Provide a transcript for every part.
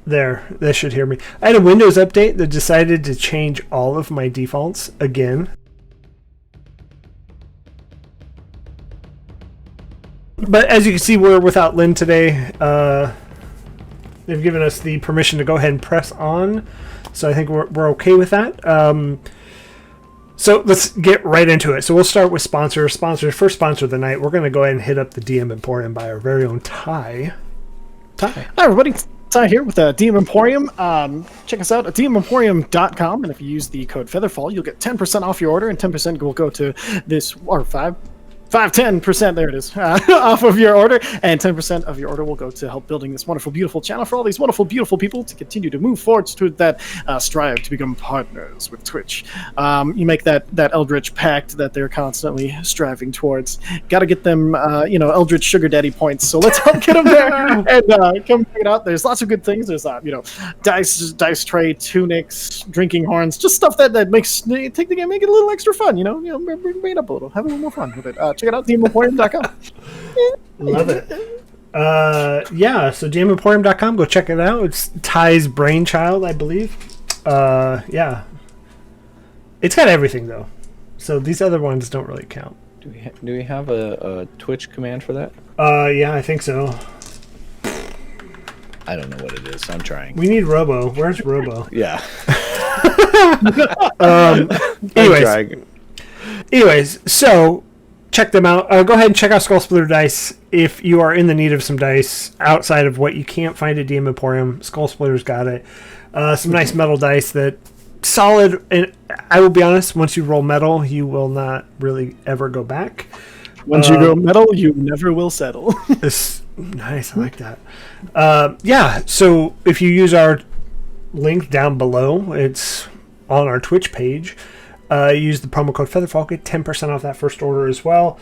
There, that should hear me. I had a Windows update that decided to change all of my defaults again. But as you can see, we're without Lynn today. They've given us the permission to go ahead and press on. So I think we're okay with that. So let's get right into it. So we'll start with sponsors. First sponsor of the night, we're going to go ahead and hit up the DM Emporium by our very own Ty. Hi, everybody. Ty here with DM Emporium. Check us out at dmemporium.com, and if you use the code FeatherFall, you'll get 10% off your order, and 10% will go to this, or 10%, there it is, off of your order, and 10% of your order will go to help building this wonderful, beautiful channel for all these wonderful, beautiful people to continue to move forward to that strive to become partners with Twitch. You make that Eldritch pact that they're constantly striving towards. Got to get them, Eldritch sugar daddy points. So let's help get them there and come check it out. There's lots of good things. There's, dice tray, tunics, drinking horns, just stuff that makes take the game, make it a little extra fun. Bring it up a little, have a little more fun with it. Check it out, dmemporium.com. Love it. So dmemporium.com, go check it out. It's Ty's brainchild, I believe. It's got everything, though. So these other ones don't really count. Do we have a Twitch command for that? Yeah, I think so. I don't know what it is. I'm trying. We need Robo. Where's Robo? Yeah. Anyways, so check them out. Go ahead and check out Skull Splitter Dice if you are in the need of some dice outside of what you can't find at DM Emporium. Skull Splitter's got it. Some nice metal dice that solid. And I will be honest, once you roll metal, you will not really ever go back. Once you go metal, you never will settle. It's nice. I like that. So if you use our link down below, it's on our Twitch page. Use the promo code FeatherFall, get 10% off that first order as well.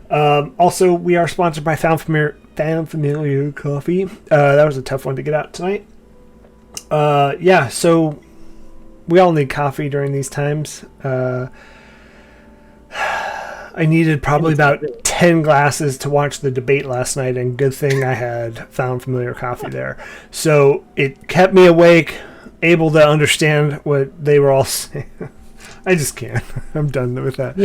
Also, we are sponsored by Found Familiar Coffee. That was a tough one to get out tonight. So we all need coffee during these times. I needed probably about 10 glasses to watch the debate last night, and good thing I had Found Familiar Coffee there. So it kept me awake, able to understand what they were all saying. I just can't. I'm done with that.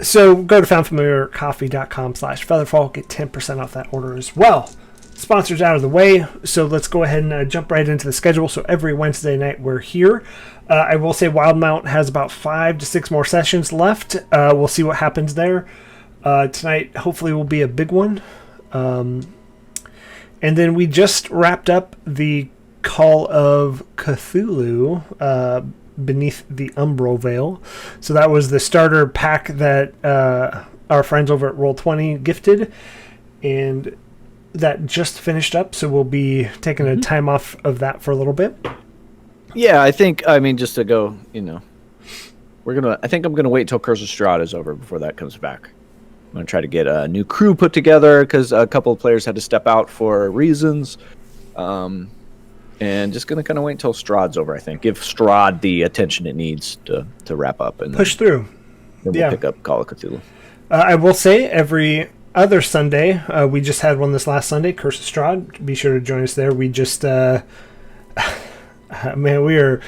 So go to foundfamiliarcoffee.com/featherfall. Get 10% off that order as well. Sponsors out of the way, so let's go ahead and jump right into the schedule. So every Wednesday night we're here. I will say Wildemount has about 5 to 6 more sessions left. We'll see what happens there. Tonight hopefully will be a big one. And then we just wrapped up the Call of Cthulhu Beneath the Umbral Veil. So that was the starter pack that our friends over at Roll20 gifted, and that just finished up, so we'll be taking a time off of that for a little bit. Yeah, just to go, I think I'm gonna wait till Curse of Strahd is over before that comes back. I'm gonna try to get a new crew put together because a couple of players had to step out for reasons. And just going to kind of wait until Strahd's over, I think. Give Strahd the attention it needs to wrap up. And push through. Then we'll pick up Call of Cthulhu. I will say every other Sunday, we just had one this last Sunday, Curse of Strahd. Be sure to join us there. We just, we are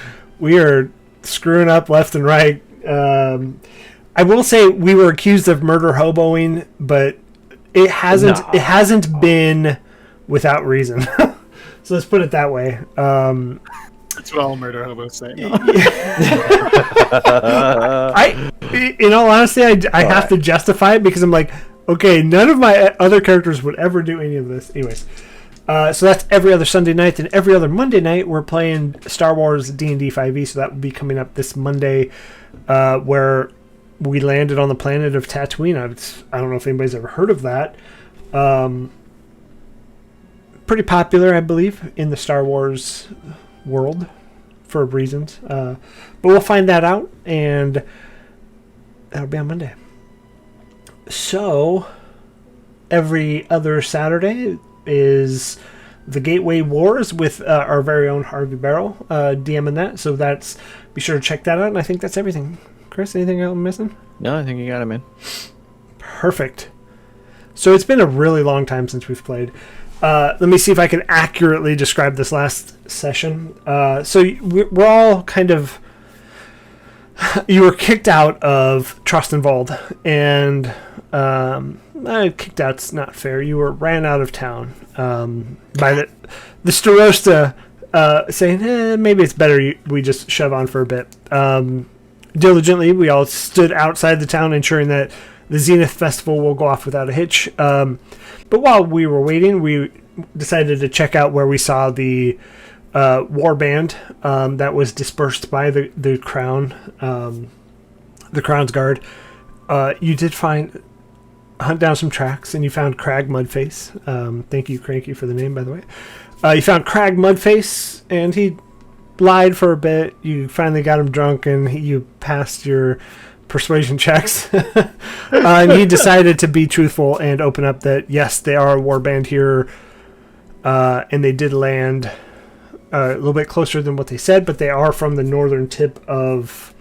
screwing up left and right. I will say we were accused of murder hoboing, but it hasn't been without reason. So let's put it that way. That's what all murder hobos say. In all honesty, I have to justify it because I'm like, okay, none of my other characters would ever do any of this. Anyways, so that's every other Sunday night. And every other Monday night, we're playing Star Wars D&D 5e. So that will be coming up this Monday, where we landed on the planet of Tatooine. I don't know if anybody's ever heard of that. Pretty popular, I believe, in the Star Wars world for reasons. But we'll find that out, and that'll be on Monday. So, every other Saturday is the Gateway Wars with our very own Harvey Barrow DMing that. So be sure to check that out, and I think that's everything. Chris, anything else I'm missing? No, I think you got it, man. Perfect. So it's been a really long time since we've played. Let me see if I can accurately describe this last session. So we're all kind of... You were kicked out of Trostenwald, and kicked out's not fair. You were ran out of town by the Starosta saying, maybe it's better we just shove on for a bit. Diligently, we all stood outside the town, ensuring that the Zenith Festival will go off without a hitch. But while we were waiting, we decided to check out where we saw the war band that was dispersed by the crown, the crown's guard. You did hunt down some tracks, and you found Crag Mudface. Thank you, Cranky, for the name, by the way. You found Crag Mudface, and he lied for a bit. You finally got him drunk, and you passed your persuasion checks. And he decided to be truthful and open up that, yes, they are a warband here, and they did land a little bit closer than what they said, but they are from the northern tip of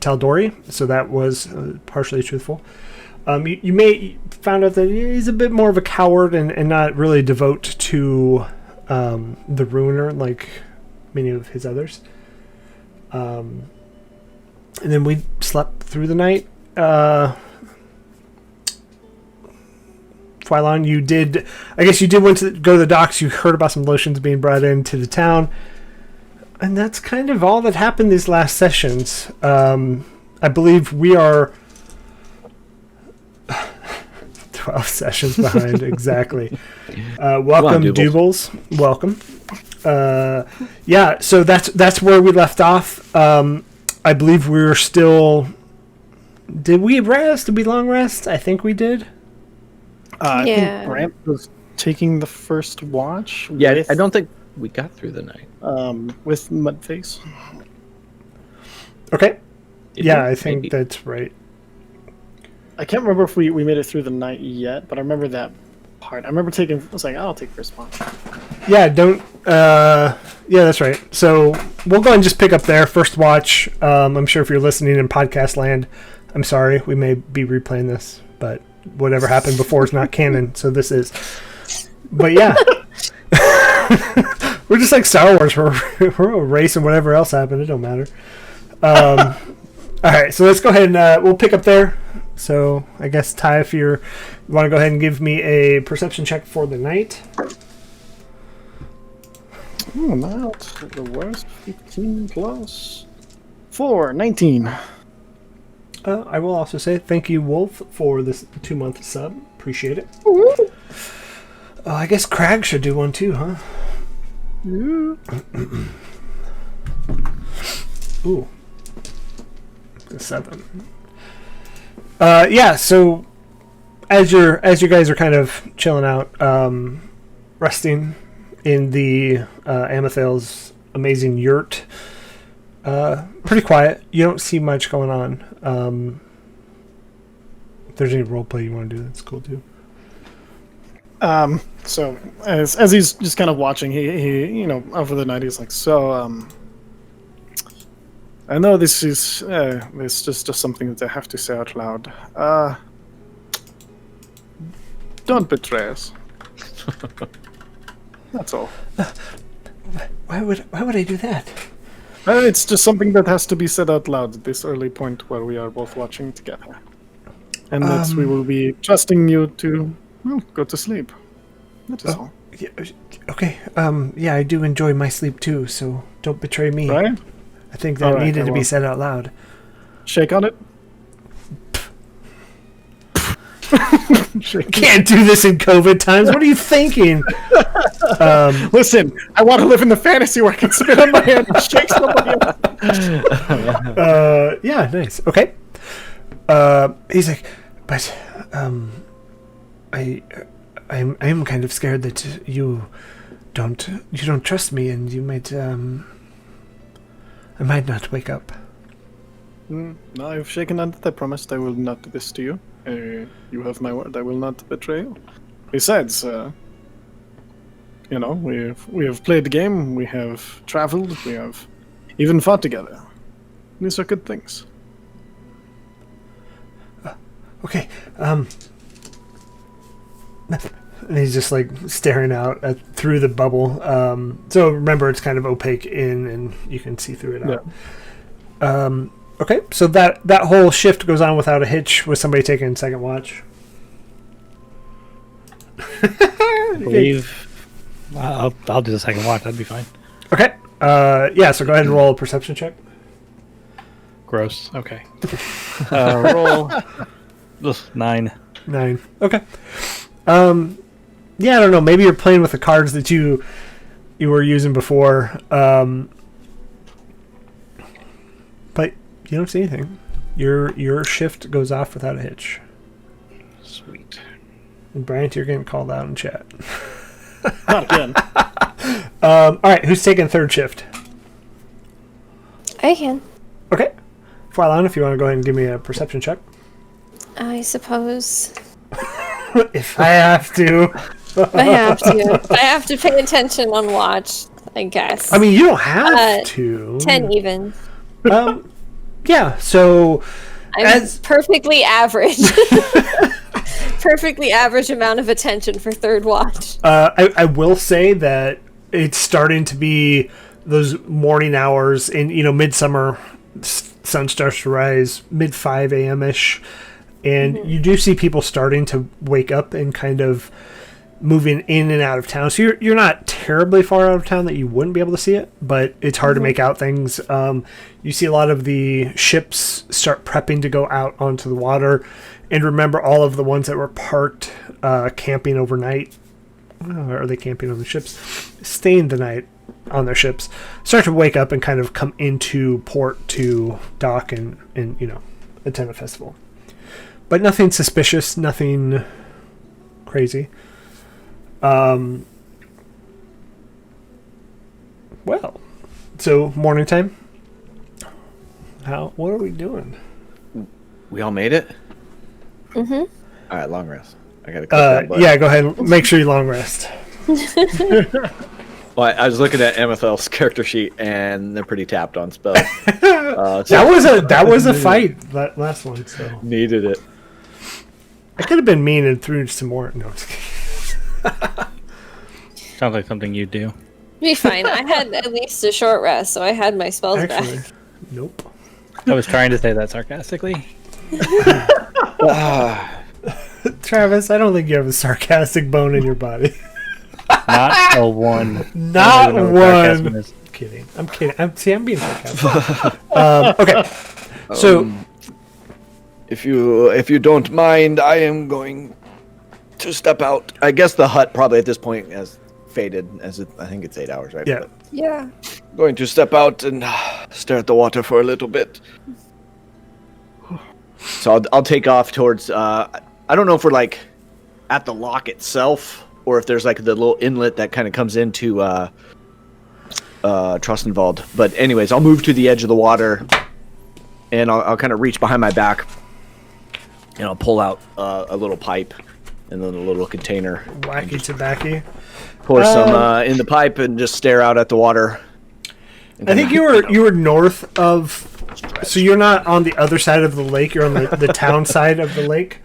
Taldori, so that was partially truthful. You may found out that he's a bit more of a coward and not really devote to the Ruiner like many of his others. And then we slept through the night. Twilon, you did go to the docks. You heard about some lotions being brought into the town. And that's kind of all that happened these last sessions. I believe we are 12 sessions behind, exactly. Welcome, Doobles. Welcome. Yeah, so that's where we left off. I believe we were still... Did we rest? Did we long rest? I think we did. I think Brant was taking the first watch. Yeah, I don't think we got through the night. With Mudface. Okay. Yeah, I think that's right. I can't remember if we made it through the night yet, but I remember that part. I remember I'll take first watch. Yeah, yeah, that's right. So we'll go and just pick up there. First watch. I'm sure if you're listening in podcast land, I'm sorry, we may be replaying this, but whatever happened before is not canon, so this is. But yeah. We're just like Star Wars. We're a race and whatever else happened, it don't matter. All right, so let's go ahead and we'll pick up there. So I guess, Ty, if you want to go ahead and give me a perception check for the night. Oh, not the worst. 15 plus 4, 19. I will also say thank you, Wolf, for this 2-month sub. Appreciate it. I guess Crag should do one too, huh? Yeah. Ooh. 7. Yeah, so as you guys are kind of chilling out, resting in the Amethyll's amazing yurt, pretty quiet. You don't see much going on. If there's any roleplay you want to do, that's cool too. So as he's just kind of watching, he over the night he's like, I know this is just something that I have to say out loud. Don't betray us. That's all. Why would I do that? It's just something that has to be said out loud at this early point where we are both watching together, and that we will be trusting you to go to sleep. That is all. Yeah, okay. Yeah, I do enjoy my sleep too, so don't betray me. Right? I think that needed to be said out loud. Shake on it. Can't do this in COVID times. What are you thinking? Listen, I want to live in the fantasy where I can spit on my hand and shake somebody else. Yeah, nice. Okay. He's like, but I'm kind of scared that you don't trust me, and you might I might not wake up. No, I've shaken on it. I promised I will not do this to you. You have my word. I will not betray you. Besides, we have played the game. We have traveled. We have even fought together. These are good things. Okay. And he's just like staring out through the bubble. So remember, it's kind of opaque in, and you can see through it out. Okay, so that whole shift goes on without a hitch with somebody taking second watch. I believe I'll do the second watch. That'd be fine. Okay. Yeah, so go ahead and roll a perception check. Gross. Okay. Roll. Ugh, 9. 9. Okay. Yeah, I don't know. Maybe you're playing with the cards that you were using before. But you don't see anything. Your shift goes off without a hitch. Sweet. And Bryant, you're getting called out in chat. Not again. All right, who's taking third shift? I can. Okay. Farlon, if you want to go ahead and give me a perception check. I suppose. If I have to. I have to. I have to pay attention on watch, I guess. I mean, you don't have to. 10 even. Yeah, so I'm perfectly average. Perfectly average amount of attention for third watch. I will say that it's starting to be those morning hours in, midsummer. Sun starts to rise mid 5 a.m. ish, and you do see people starting to wake up and kind of moving in and out of town. So you're not terribly far out of town that you wouldn't be able to see it, but it's hard to make out things. You see a lot of the ships start prepping to go out onto the water, and remember all of the ones that were parked camping overnight. Or are they camping on the ships? Staying the night on their ships start to wake up and kind of come into port to dock and attend a festival. But nothing suspicious, nothing crazy. Well, so morning time. What are we doing? We all made it? Mm-hmm. All right, long rest. I gotta click that button. Yeah, go ahead and make sure you long rest. Well, I was looking at Amethel's character sheet, and they're pretty tapped on spells. That was a fight, that last one. So Needed it. I could have been mean and threw some more. No, just kidding. Sounds like something you do. Be fine. I had at least a short rest, so I had my spells Actually, back. nope. I was trying to say that sarcastically. Travis, I don't think you have a sarcastic bone in your body. Not a one. Not I don't even know what sarcasm one. is. I'm kidding. I'm being sarcastic. Okay, so If you don't mind, I am going to step out. I guess the hut probably at this point has faded, I think it's 8 hours, right? yeah, But Yeah. going to step out and stare at the water for a little bit. So I'll take off towards. I don't know if we're like at the lock itself, or if there's like the little inlet that kind of comes into Trostenwald. But anyways, I'll move to the edge of the water, and I'll kind of reach behind my back, and I'll pull out a little pipe and then a little container. wacky tobacco. Pour some in the pipe and just stare out at the water. I think you were north of. So you're not on the other side of the lake. You're on the town side of the lake.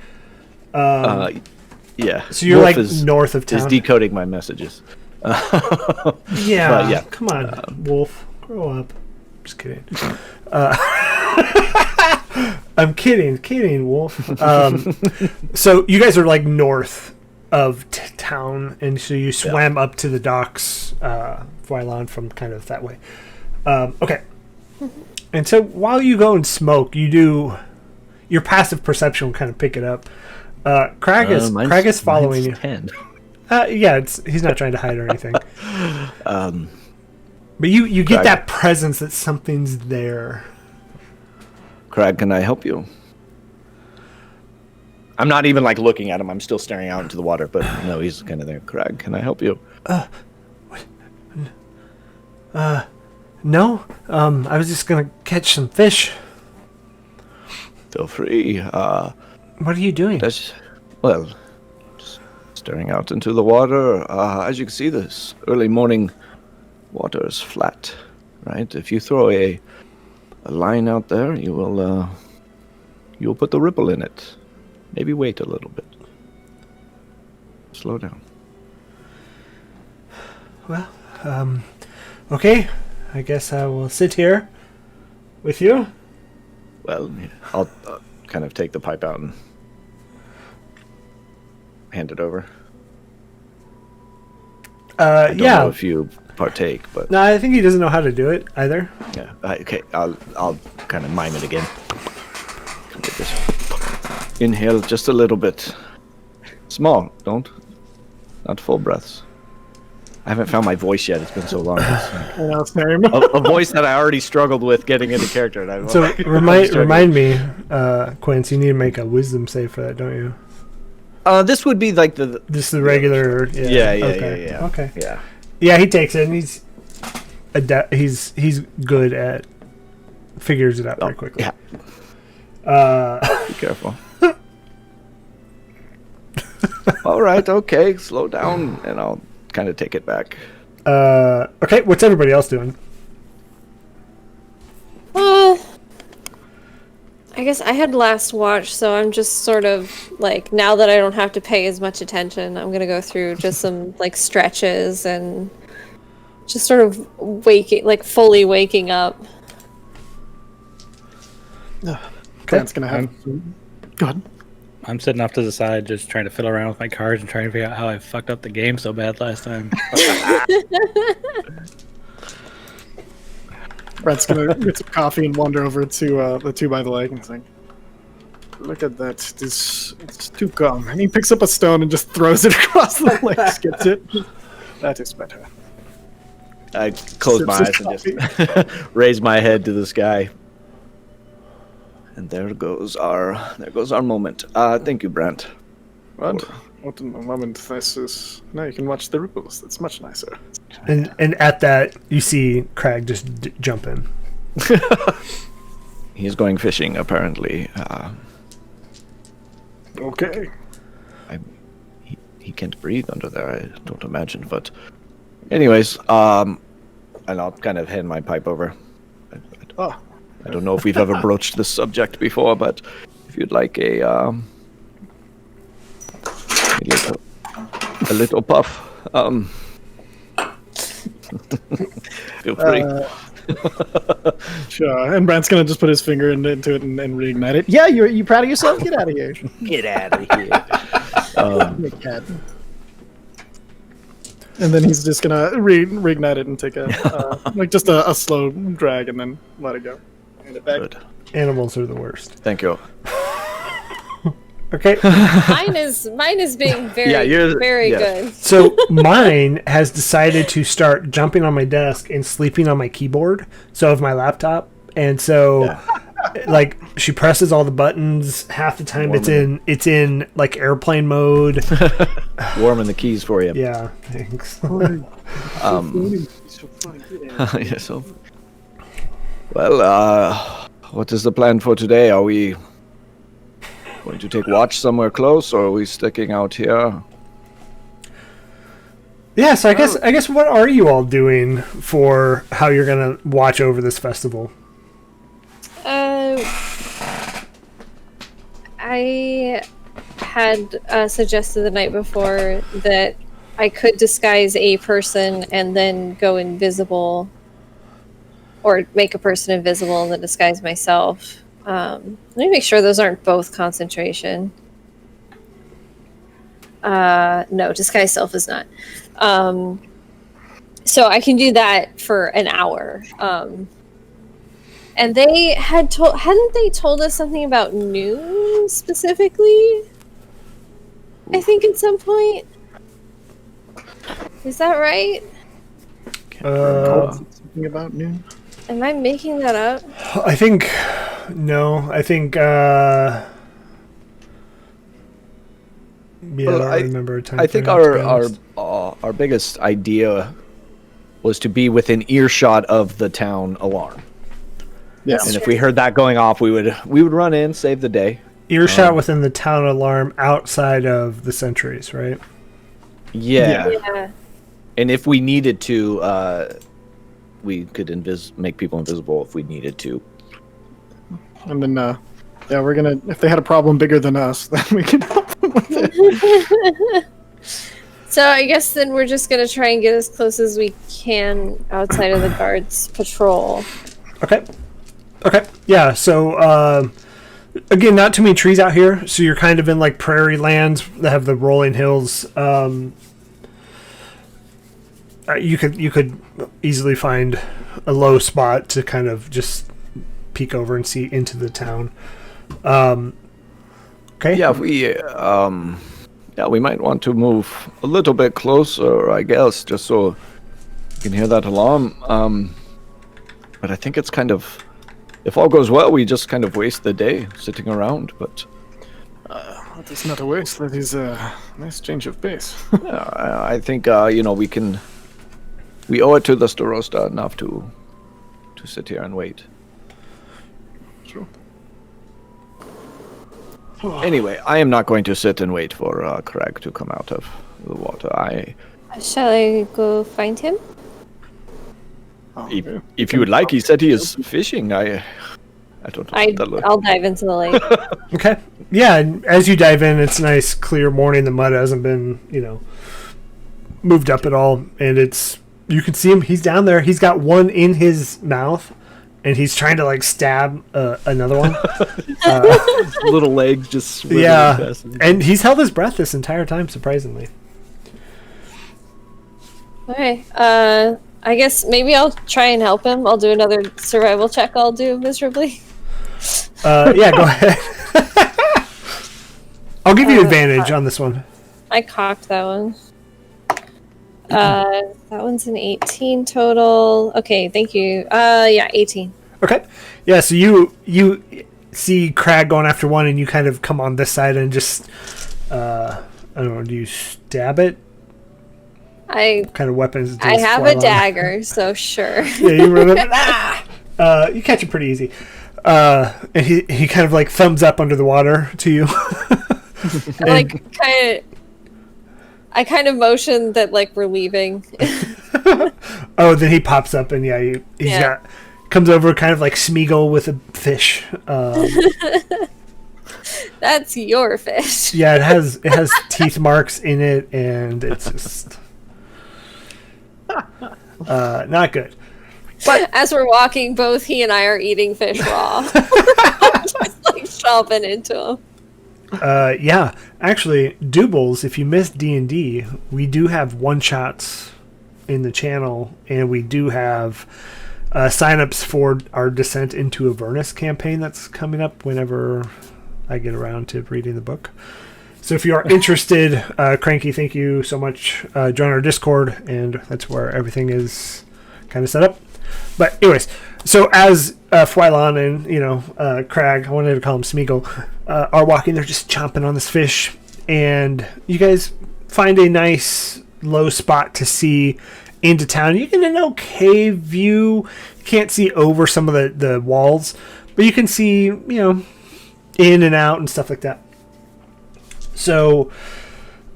Yeah. So you're Wolf like north of town. is decoding my messages. Yeah, But yeah. come on, Wolf, grow up. Just kidding. I'm kidding, Wolf. So you guys are like north of town, and so you swam up to the docks, Voilon, from kind of that way. Okay. And so while you go and smoke, your passive perception will kind of pick it up. Crag is following you. 10. Yeah, he's not trying to hide or anything. But you get Crag. that presence that something's there. Crag, can I help you? I'm not even like looking at him. I'm still staring out into the water, but no, he's kind of there. Crag, can I help you? No, I was just gonna catch some fish. Feel free. What are you doing? Just staring out into the water. As you can see, this early morning water is flat, right? If you throw a line out there, you'll put the ripple in it. Maybe wait a little bit. Slow down. Okay. I guess I will sit here with you. Well, I'll kind of take the pipe out and hand it over. I don't know if you partake, but No, I think he doesn't know how to do it either. yeah. Okay, I'll kind of mime it again. Get this. Inhale just a little bit. Small, not full breaths. I haven't found my voice yet. It's been so long. A voice that I already struggled with getting into character. And So remind me, Quince, you need to make a wisdom save for that, don't you? This would be like the Just the regular. Yeah. Okay. Yeah. Yeah, he takes it, and he's good at figures it out very quickly. Yeah. Be careful. All right. Okay. Slow down, and I'll kind of take it back. Okay. What's everybody else doing? I guess I had last watch, so I'm just sort of like, now that I don't have to pay as much attention, I'm gonna go through just some like stretches and just sort of fully waking up. Grant's gonna have. Go ahead. I'm sitting off to the side, just trying to fiddle around with my cards and trying to figure out how I fucked up the game so bad last time. Brett's gonna get some coffee and wander over to the 2 by the lake and think, "Look at that! It's too calm." And he picks up a stone and just throws it across the lake, skips it. That is better. I close my eyes and just raise my head to the sky. And there goes our moment. Thank you, Brent. What a moment this is. Now you can watch the ripples. It's much nicer. And at that, you see Crag just jump in. He's going fishing, apparently. Okay. He can't breathe under there, I don't imagine. But anyways, and I'll kind of hand my pipe over. I don't know if we've ever broached this subject before, but if you'd like a little puff, feel free. Sure. And Brant's gonna just put his finger into it and reignite it. Yeah, you proud of yourself? Get out of here. Get out of here. You cat. And then he's just gonna reignite it and take a slow drag and then let it go. Hand it back. Good. Animals are the worst. Thank you. Okay. Mine is being very good. So mine has decided to start jumping on my desk and sleeping on my keyboard, so of my laptop. And so like she presses all the buttons. Half the time it's in like airplane mode. Warming the keys for you. Yeah, thanks. Yeah, so well, what is the plan for today? Are we going to take watch somewhere close, or are we sticking out here? Yeah, so I guess what are you all doing for how you're gonna watch over this festival? I had suggested the night before that I could disguise a person and then go invisible, or make a person invisible and then disguise myself. Let me make sure those aren't both concentration. No, disguise self is not. So I can do that for an hour. And they hadn't they told us something about noon specifically? I think at some point. Is that right? Something about noon. Am I making that up? I think no. I think yeah. Well, I don't remember a time. I think our biggest idea was to be within earshot of the town alarm. Yeah. And if we heard that going off, we would run in, save the day. Earshot within the town alarm, outside of the sentries, right? Yeah. And if we needed to, we could make people invisible if we needed to. And then, we're gonna. If they had a problem bigger than us, then we can help them with it. So I guess then we're just gonna try and get as close as we can outside of the guards' patrol. Okay. Okay. Yeah. So again, not too many trees out here, so you're kind of in like prairie lands that have the rolling hills. You could easily find a low spot to kind of just peek over and see into the town. Okay. Yeah, we might want to move a little bit closer, I guess, just so you can hear that alarm. But I think it's kind of, if all goes well, we just kind of waste the day sitting around. But That is not a waste. That is a nice change of pace. yeah, I think we owe it to the Starosta enough to sit here and wait. True. Anyway, I am not going to sit and wait for Craig to come out of the water. Shall I go find him? If you would like, he said he is fishing. I don't know. I'll dive into the lake. Okay. Yeah, and as you dive in, it's a nice, clear morning. The mud hasn't been, moved up at all, and you can see him. He's down there. He's got one in his mouth, and he's trying to like stab another one. Little legs just swiveling. Yeah, and he's held his breath this entire time, surprisingly. Okay. I guess maybe I'll try and help him. I'll do another survival check. I'll do miserably. Yeah, go ahead. I'll give you advantage on this one. I cocked that one. That one's an 18 total. Okay, thank you. Yeah, 18. Okay. Yeah, so you see Crag going after one, and you kind of come on this side and just, I don't know, do you stab it? What kind of weapons? I have a dagger, so sure. Yeah, you run up. You catch it pretty easy. And he kind of like thumbs up under the water to you. I kind of motion that like we're leaving. Oh, then he pops up and comes over kind of like Smeagol with a fish. That's your fish. Yeah, it has teeth marks in it, and it's just not good. But as we're walking, both he and I are eating fish raw. Just like chomping into them. Yeah, actually, Doobles, if you missed D&D, we do have one-shots in the channel, and we do have sign-ups for our Descent into Avernus campaign that's coming up whenever I get around to reading the book. So if you are interested, Cranky, thank you so much. Join our Discord, and that's where everything is kind of set up. But anyways, so as Fwylon and Crag, I wanted to call him Smeagol, are walking, they're just chomping on this fish, and you guys find a nice low spot to see into town. You get an okay view. You can't see over some of the walls, but you can see in and out and stuff like that. So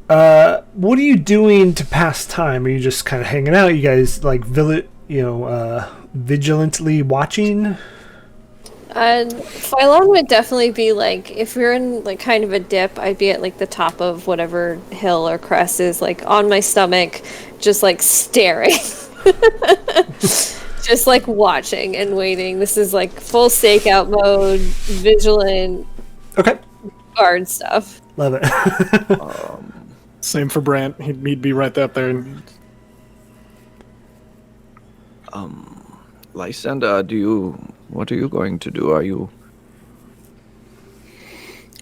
what are you doing to pass time? Are you just kind of hanging out? You guys like vigilantly watching? Phylon would definitely be like, if we're in like kind of a dip, I'd be at like the top of whatever hill or crest is, like on my stomach, just like staring. Just like watching and waiting. This is like full stakeout mode, vigilant. Okay. Guard stuff. Love it. Same for Brant. He'd be right up there. Lysander, what are you going to do? Are you...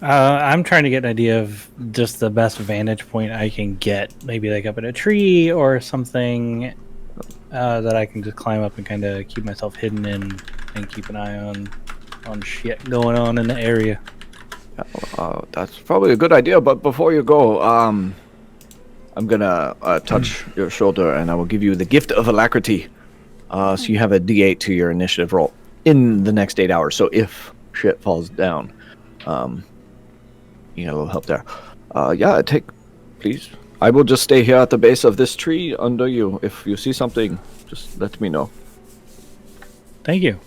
I'm trying to get an idea of just the best vantage point I can get. Maybe like up in a tree or something that I can just climb up and kind of keep myself hidden in and keep an eye on shit going on in the area. That's probably a good idea, but before you go, I'm gonna touch your shoulder and I will give you the gift of alacrity. So you have a D8 to your initiative roll in the next 8 hours. So if shit falls down, you get a little help there. Please. I will just stay here at the base of this tree under you. If you see something, just let me know. Thank you.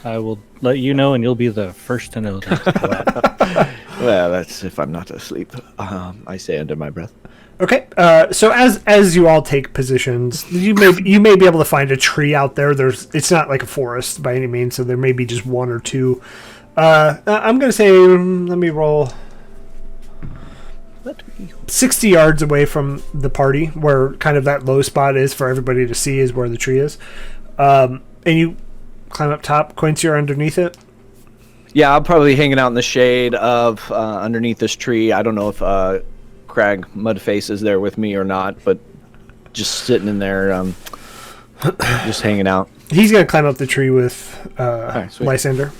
I will let you know, and you'll be the first to know that. Well, that's if I'm not asleep. I say under my breath. Okay, so as you all take positions, you may be able to find a tree out there. It's not like a forest by any means, so there may be just one or two. I'm gonna say, let me roll. 60 yards away from the party, where kind of that low spot is for everybody to see, is where the tree is. And you climb up top. Quince, you're underneath it. Yeah, I'm probably hanging out in the shade of underneath this tree. I don't know if Crag Mudface is there with me or not, but just sitting in there, just hanging out. He's gonna climb up the tree with Alright, sweet. Lysander.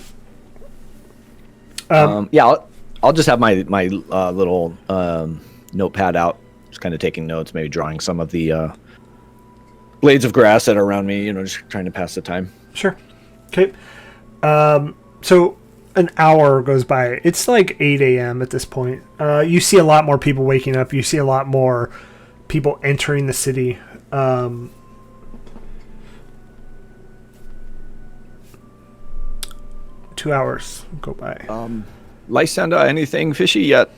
Yeah, I'll just have my little notepad out, just kind of taking notes, maybe drawing some of the blades of grass that are around me. Just trying to pass the time. Sure. Okay. So an hour goes by. It's like 8 a.m. at this point. You see a lot more people waking up. You see a lot more people entering the city. 2 hours go by. Lysander, anything fishy yet?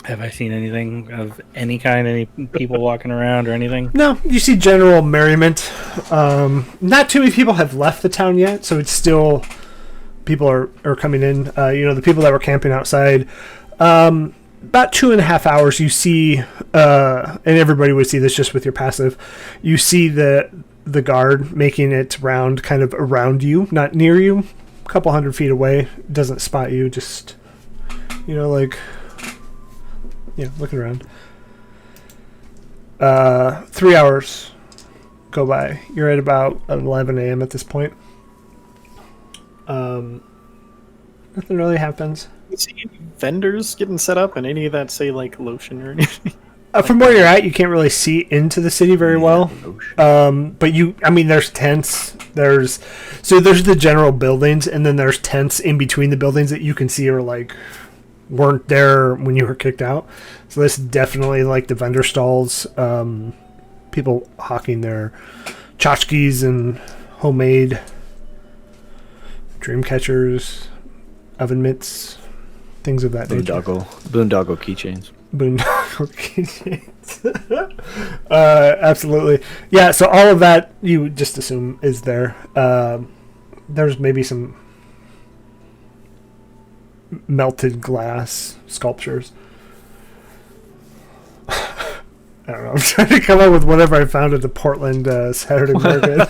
Have I seen anything of any kind? Any people walking around or anything? No, you see general merriment. Not too many people have left the town yet, so it's still people are coming in. The people that were camping outside. About 2.5 hours, you see, and everybody would see this just with your passive. You see the guard making its round, kind of around you, not near you, a couple 100 feet away. Doesn't spot you, just looking around. 3 hours go by. You're at about 11 a.m. at this point. Nothing really happens. You see any vendors getting set up and any of that, say, like lotion or anything? From where you're at, you can't really see into the city very well. But there's tents. There's the general buildings, and then there's tents in between the buildings that you can see are weren't there when you were kicked out. So this is definitely like the vendor stalls. People hawking their tchotchkes and homemade dream catchers, oven mitts, things of that nature. Boondoggle keychains. Boondoggle keychains. Absolutely. Yeah, so all of that you just assume is there. There's maybe some melted glass sculptures. I don't know. I'm trying to come up with whatever I found at the Portland Saturday Market.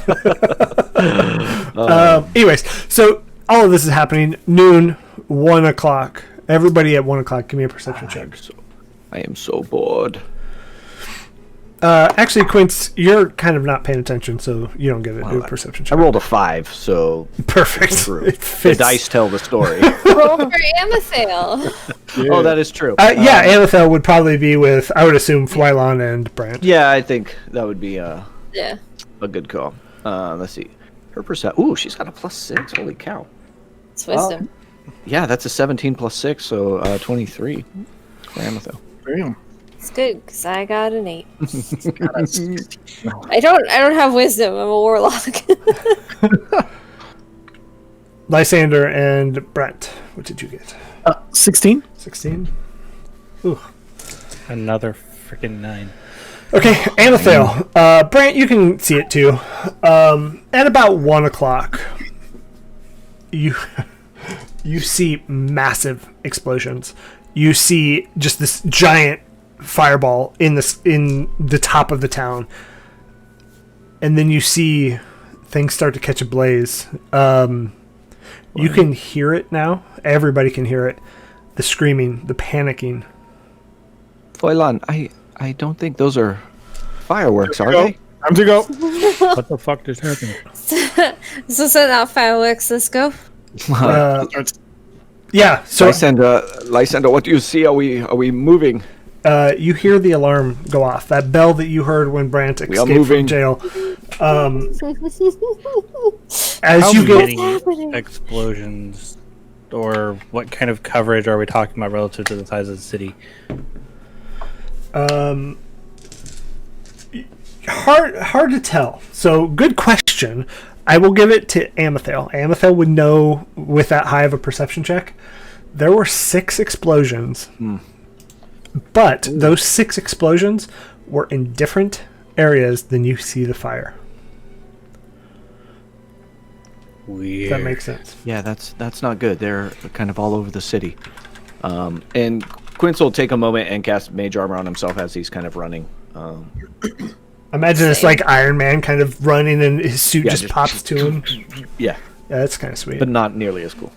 Anyways, so all of this is happening noon, 1 o'clock. Everybody at 1 o'clock, give me a perception check. I am so bored. Actually, Quince, you're kind of not paying attention, so you don't get it. Do a perception check. I rolled a 5, so perfect. It the fits. dice tell the story. Roll for Amethyl. Oh, that is true. Yeah, Amethel would probably be with, I would assume, Flylon and Brant. Yeah, I think that would be a good call. Let's see. Her perception. Ooh, she's got a +6. Holy cow. It's wisdom. Yeah, that's a 17 + 6, so 23 for Amethel. Damn. It's good because I got an 8. I don't have wisdom. I'm a warlock. Lysander and Brent, what did you get? 16. 16. Ooh. Another freaking 9. Okay, Amethel. Brant, you can see it too. At about 1 o'clock, you see massive explosions. You see just this giant fireball in the top of the town, and then you see things start to catch ablaze. You can hear it now. Everybody can hear it. The screaming, the panicking. Foylan, I don't think those are fireworks, are they? Time to go. What the fuck just happened? So send out fireworks. Let's go. Yeah. So Lysander, what do you see? Are we moving? you hear the alarm go off. That bell that you heard when Brant escaped from jail. As How you get many explosions, or what kind of coverage are we talking about relative to the size of the city? hard to tell. So good question. I will give it to Amethel. Amethel would know with that high of a perception check. There were 6 explosions But those 6 explosions were in different areas than you see the fire. Weird. If that makes sense. Yeah, that's not good. They're kind of all over the city. And Quince will take a moment and cast Mage Armor on himself as he's kind of running. Imagine it's like Iron Man kind of running and his suit just pops to him. Yeah. Yeah, that's kind of sweet. But not nearly as cool.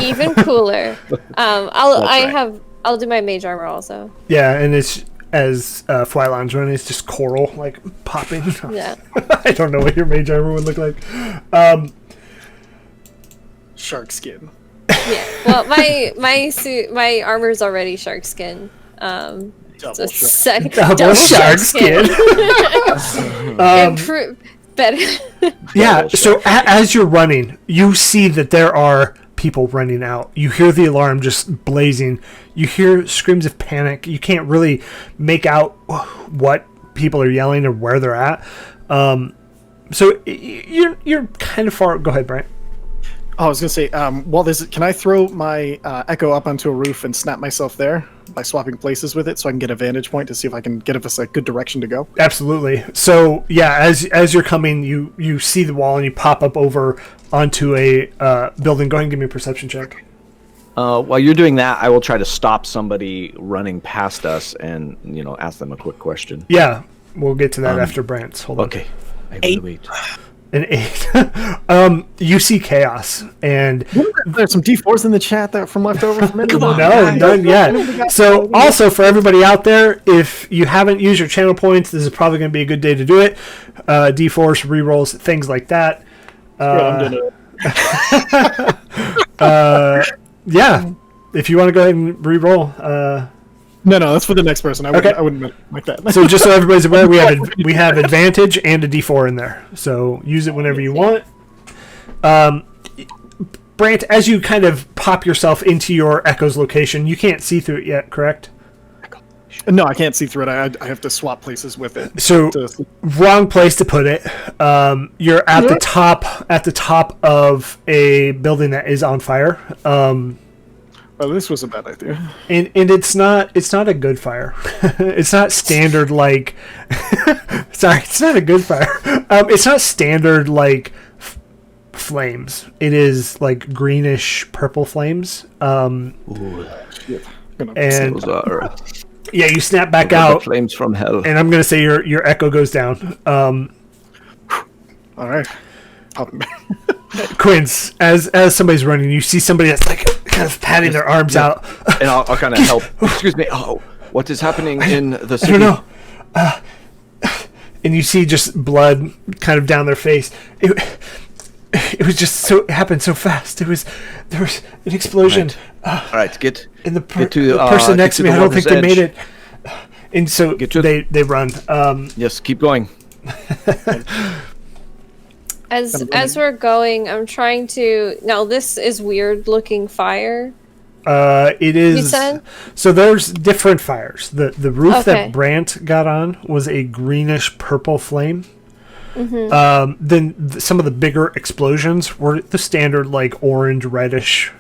Even cooler. I'll do my mage armor also. Yeah, and it's as Flyline's running, it's just coral like popping. Yeah. I don't know what your mage armor would look like. Shark skin. Yeah. Well, my suit, my armor's already shark skin. Double Double shark skin. Better. Yeah. So as you're running, you see that there are people running out. You hear the alarm just blazing. You hear screams of panic. You can't really make out what people are yelling or where they're at. So you're kind of far. Go ahead, Brent. Oh, I was gonna say, while this, can I throw my Echo up onto a roof and snap myself there by swapping places with it, so I can get a vantage point to see if I can get us a good direction to go? Absolutely. So yeah, as you're coming, you see the wall and you pop up over onto a building. Go ahead and give me a perception check. While you're doing that, I will try to stop somebody running past us and ask them a quick question. Yeah, we'll get to that after Brant's. Hold on. Okay. I will wait. An 8. You see chaos, and There's some D4s in the chat that from leftover from it. no, none yet. So also for everybody out there, if you haven't used your channel points, this is probably going to be a good day to do it. D4s, rerolls, things like that. Yeah, if you want to go ahead and re-roll. No, that's for the next person. I wouldn't like that. So just so everybody's aware, we have advantage and a D4 in there. So use it whenever you want. Brant, as you kind of pop yourself into your Echo's location, you can't see through it yet, correct? No, I can't see through it. I have to swap places with it. So wrong place to put it. You're at the top of a building that is on fire. Oh, this was a bad idea. And it's not a good fire. It's not standard like sorry, it's not a good fire. It's not standard like flames. It is like greenish purple flames. Ooh. And Those are yeah, you snap back out. Flames from hell. And I'm gonna say your echo goes down. All right. Quince, as somebody's running, you see somebody that's like kind of patting their arms out. And I'll kind of help. Excuse me. Oh, what is happening in the city? I don't know. And you see just blood kind of down their face. It was just it happened so fast. There was an explosion. All right, get and the to person next to me, I don't think they made it. And so they run. Yes, keep going. As we're going, I'm trying to. Now this is weird looking fire. It is. You said? So there's different fires. The roof Okay. that Brant got on was a greenish purple flame. Mm-hmm. Then some of the bigger explosions were the standard like orange reddish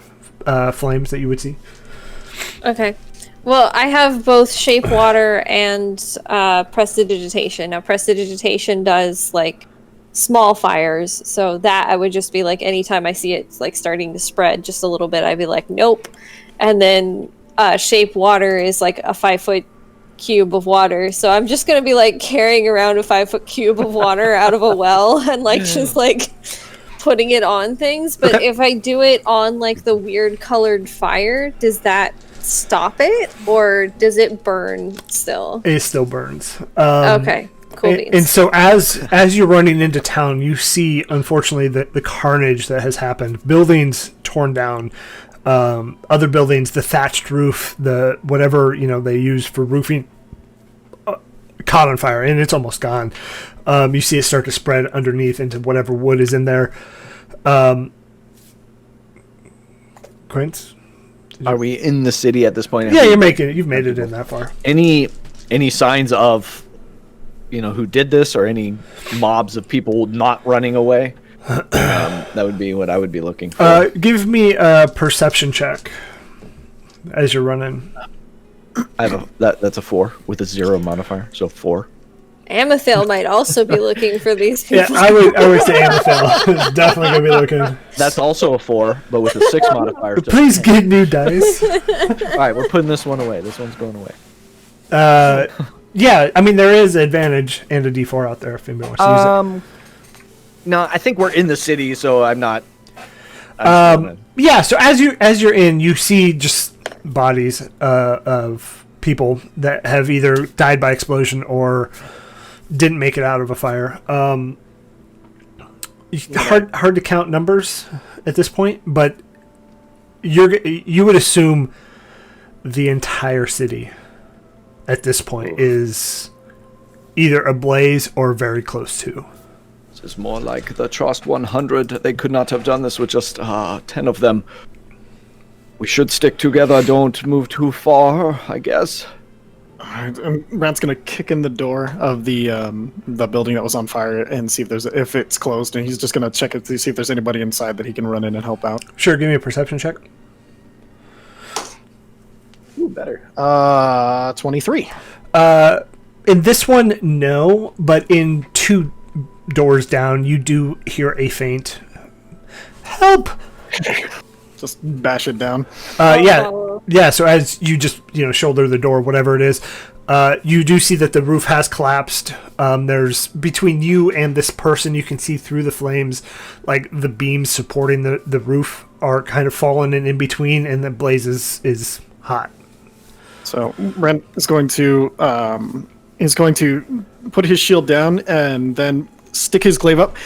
flames that you would see. Okay. Well, I have both shape water and prestidigitation. Now, prestidigitation does like small fires, so that I would just be like, anytime I see it like starting to spread just a little bit, I'd be like, nope. And then shape water is like a 5-foot cube of water, so I'm just gonna be like carrying around a 5-foot cube of water out of a well and like just like putting it on things. But if I do it on like the weird colored fire, does that stop it or does it burn still? It still burns. Okay. Cool beans. And so as you're running into town, you see, unfortunately, the carnage that has happened. Buildings torn down, other buildings, the thatched roof, the whatever they use for roofing, caught on fire, and it's almost gone. You see it start to spread underneath into whatever wood is in there. Quince? Are we in the city at this point? Yeah, you've made it in that far. Any signs of who did this, or any mobs of people not running away? That would be what I would be looking for. Give me a perception check. as you're running. I have that's a 4 with a 0 modifier, so 4. Amethil might also be looking for these Yeah, people. I would say Amethil is definitely gonna be looking. That's also a 4, but with a 6 modifier. So Please get new dice. all right, we're putting this one away. This one's going away. Yeah, I mean there is advantage and a D4 out there if anybody wants to use it. No, I think we're in the city, so I'm not. Yeah, so as you're in, you see just bodies of people that have either died by explosion or didn't make it out of a fire. Hard to count numbers at this point, but you would assume the entire city at this point is either ablaze or very close to. This is more like the Trust 100. They could not have done this with just 10 of them. We should stick together. Don't move too far, I guess. Alright, Brant's gonna kick in the door of the building that was on fire and see if it's closed, and he's just gonna check it to see if there's anybody inside that he can run in and help out. Sure, give me a perception check. Ooh, better. 23. In this one, no, but in 2 doors down, you do hear a faint help. Just bash it down. Yeah. So as you just shoulder the door, whatever it is, you do see that the roof has collapsed. There's between you and this person, you can see through the flames, like the beams supporting the roof are kind of fallen and in between, and the blaze is hot. So Brent is going to put his shield down and then stick his glaive up,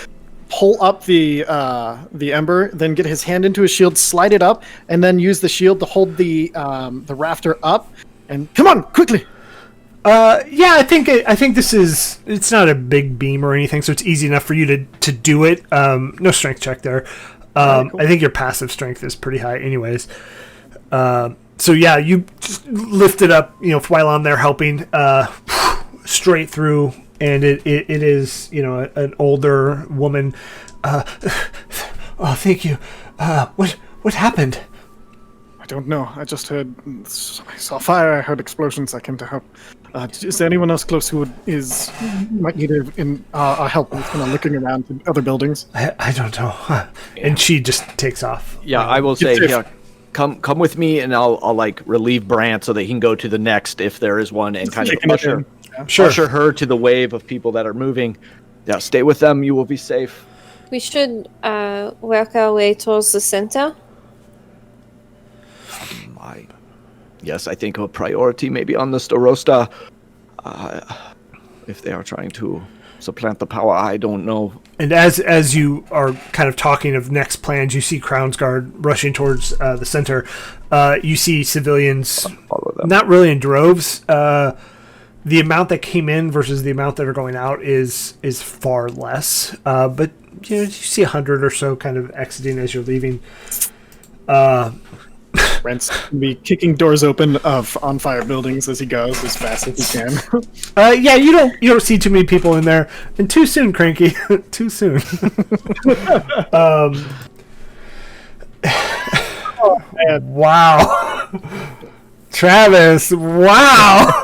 pull up the ember, then get his hand into his shield, slide it up, and then use the shield to hold the rafter up. And come on, quickly! Yeah, I think it's not a big beam or anything, so it's easy enough for you to do it. No strength check there. Cool. I think your passive strength is pretty high, anyways. So yeah, you just lift it up, while I'm there helping, straight through, and it is, an older woman. Oh, thank you. What happened? I don't know. I just heard. I saw fire. I heard explosions. I came to help. Is there anyone else close who might need our help? With looking around in other buildings. I don't know. And she just takes off. Yeah, I will say, yeah, come with me, and I'll like relieve Brant so that he can go to the next if there is one, and kind of usher her to the wave of people that are moving. Yeah, stay with them. You will be safe. We should work our way towards the center. Yes, I think a priority maybe on the Starosta. If they are trying to supplant the power, I don't know. And as you are kind of talking of next plans, you see Crown's Guard rushing towards the center. You see civilians, not really in droves. The amount that came in versus the amount that are going out is far less. But you see 100 or so kind of exiting as you're leaving. Brent's gonna be kicking doors open of on fire buildings as he goes as fast as he can. Yeah, you don't see too many people in there, and too soon, Cranky. Too soon. Oh, man. Wow, Travis. Wow.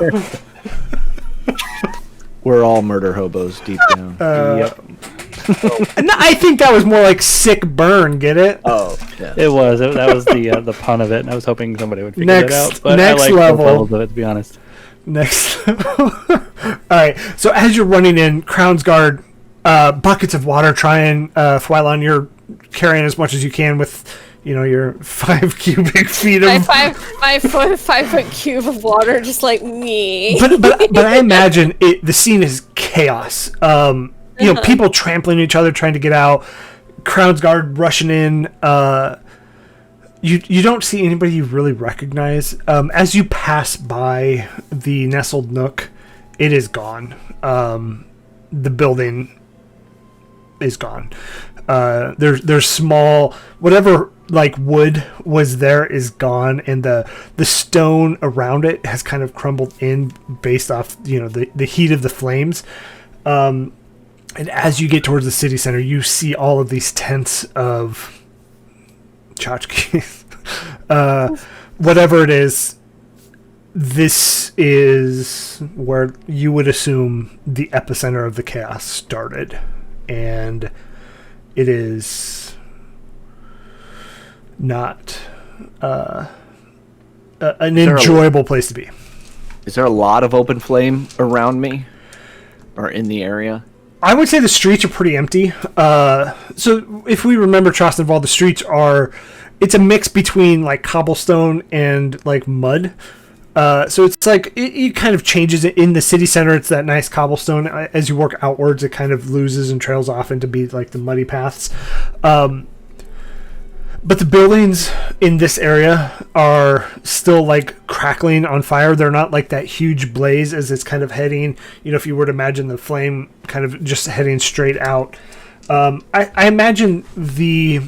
We're all murder hobos deep down. Yep. No, I think that was more like sick burn. Get it? Oh, yeah. It was. That was the pun of it, and I was hoping somebody would figure it out. But next I like level. both levels of it, to be honest. Next. All right. So as you're running in, Crown's Guard, buckets of water. Try and Fwylon, you're carrying as much as you can with, your 5 cubic feet of 5 foot cube of water, just like me. But I imagine the scene is chaos. People trampling each other trying to get out. Crown's Guard rushing in. You don't see anybody you really recognize. As you pass by the nestled nook, it is gone. The building is gone. There's small whatever like wood was there is gone, and the stone around it has kind of crumbled in based off the heat of the flames. And as you get towards the city center, you see all of these tents of tchotchkes whatever it is, this is where you would assume the epicenter of the chaos started, and it is not an enjoyable place to be. Is there a lot of open flame around me or in the area? I would say the streets are pretty empty. So if we remember Trostenval, the streets it's a mix between like cobblestone and like mud. So it's like it kind of changes it in the city center. It's that nice cobblestone. As you work outwards, it kind of loses and trails off into be like the muddy paths. But the buildings in this area are still like crackling on fire. They're not like that huge blaze as it's kind of heading. If you were to imagine the flame kind of just heading straight out. I imagine the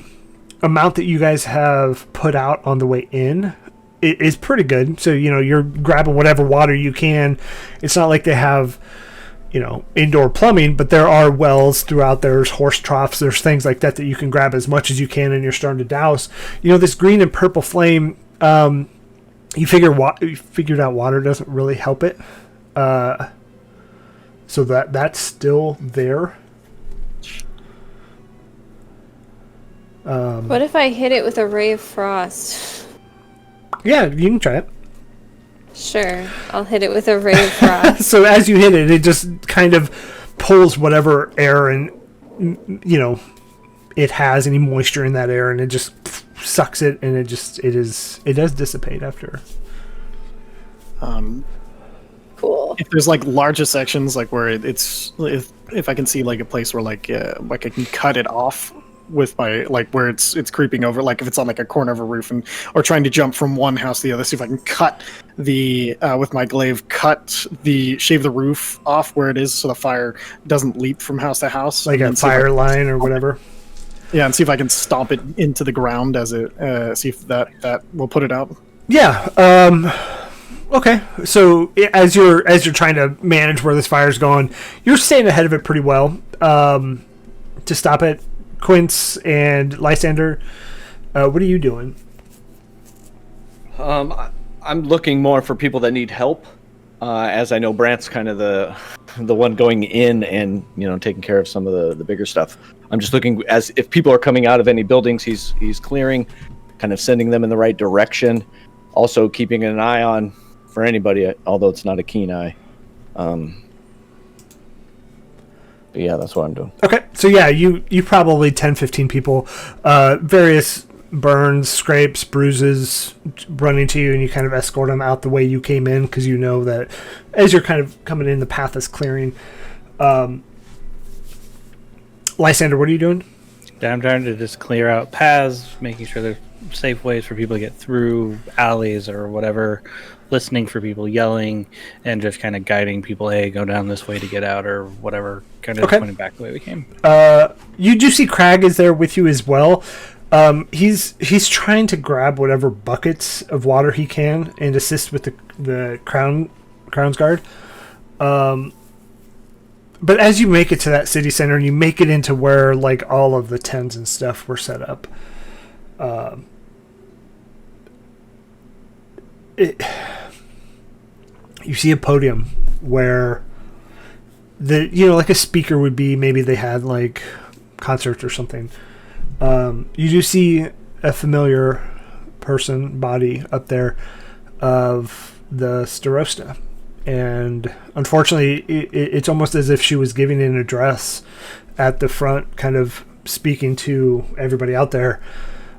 amount that you guys have put out on the way in is pretty good. So, you're grabbing whatever water you can. It's not like they have, indoor plumbing, but there are wells throughout. There's horse troughs. There's things like that you can grab as much as you can, and you're starting to douse. This green and purple flame, you figured out water doesn't really help it. So that's still there. What if I hit it with a ray of frost? Yeah, you can try it. Sure, I'll hit it with a ray of frost. So as you hit it, it just kind of pulls whatever air and it has any moisture in that air, and it just sucks it, and it does dissipate after. Cool. If there's like larger sections, like where if I can see like a place where like I can cut it off with my where it's creeping over, like if it's on like a corner of a roof or trying to jump from one house to the other, see if I can cut the with my glaive shave the roof off where it is so the fire doesn't leap from house to house, like a fire line or whatever. Yeah, and see if I can stomp it into the ground as it see if that will put it out. Yeah. Okay. So as you're trying to manage where this fire's going, you're staying ahead of it pretty well to stop it. Quince and Lysander, what are you doing? I'm looking more for people that need help, as I know Brant's kind of the one going in and taking care of some of the bigger stuff. I'm just looking as if people are coming out of any buildings he's clearing, kind of sending them in the right direction. Also keeping an eye on for anybody, although it's not a keen eye. But yeah, that's what I'm doing. Okay. So yeah, you probably 10, 15 people, various burns, scrapes, bruises running to you, and you kind of escort them out the way you came in, because you know that as you're kind of coming in, the path is clearing. Lysander, what are you doing? I'm trying to just clear out paths, making sure there's safe ways for people to get through alleys or whatever, listening for people yelling, and just kind of guiding people, hey, go down this way to get out, or whatever, kind of pointing back the way we came. You do see Crag is there with you as well. He's trying to grab whatever buckets of water he can and assist with the Crown's Guard. But as you make it to that city center and you make it into where like all of the tents and stuff were set up, you see a podium where like a speaker would be. Maybe they had like concerts or something. You do see a familiar body up there of the Starosta. And unfortunately, it's almost as if she was giving an address at the front, kind of speaking to everybody out there.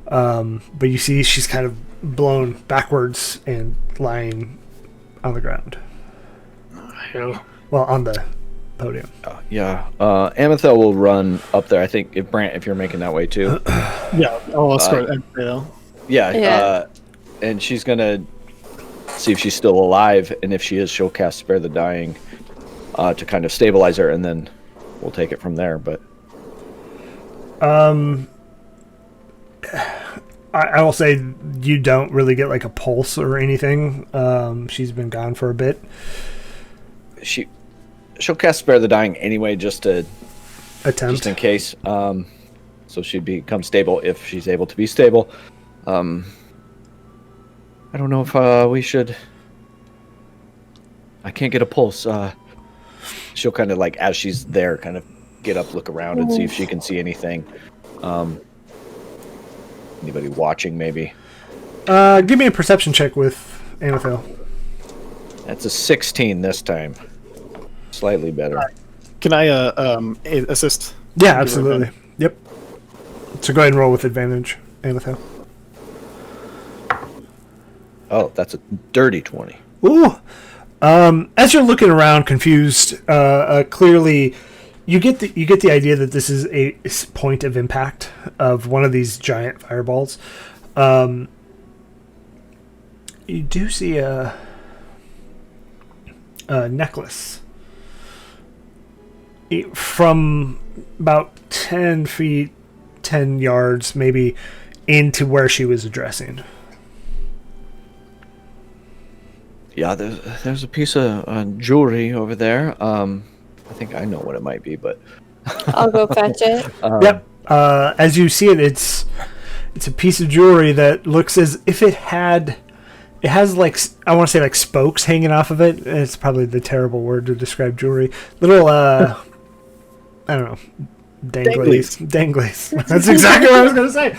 But you see she's kind of blown backwards and lying on the ground. Well, on the podium. Yeah. Amethel will run up there. I think if you're making that way too. Yeah. I'll escort Amethel. Yeah. And she's going to see if she's still alive, and if she is, she'll cast Spare the Dying to kind of stabilize her, and then we'll take it from there. But I will say you don't really get like a pulse or anything. She's been gone for a bit. She'll cast Spare the Dying anyway, just to attempt, just in case. So she'd become stable if she's able to be stable. I don't know if we should. I can't get a pulse. She'll kind of like, as she's there, kind of get up, look around, and see if she can see anything. Anybody watching, maybe? Give me a perception check with Amethil. That's a 16 this time. Slightly better. Can I assist? Yeah, absolutely. Yep. So go ahead and roll with advantage, Amethil. Oh, that's a dirty 20. Ooh. As you're looking around, confused, clearly, you get the idea that this is a point of impact of one of these giant fireballs. You do see a necklace from about 10 feet, 10 yards, maybe, into where she was addressing. Yeah, there's a piece of jewelry over there. I think I know what it might be, but I'll go fetch it. Yep. As you see it, it's a piece of jewelry that looks as if it has like, I want to say like spokes hanging off of it. It's probably the terrible word to describe jewelry. Little I don't know, danglies. That's exactly what I was going to say.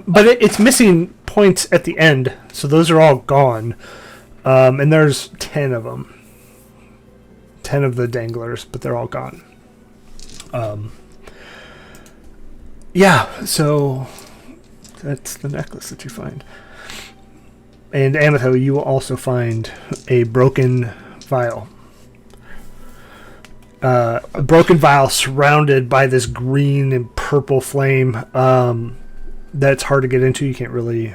But it's missing points at the end, so those are all gone. And there's 10 of them. 10 of the danglers, but they're all gone. Yeah, so that's the necklace that you find. And Amethil, you will also find a broken vial. A broken vial surrounded by this green and purple flame that's hard to get into. You can't really...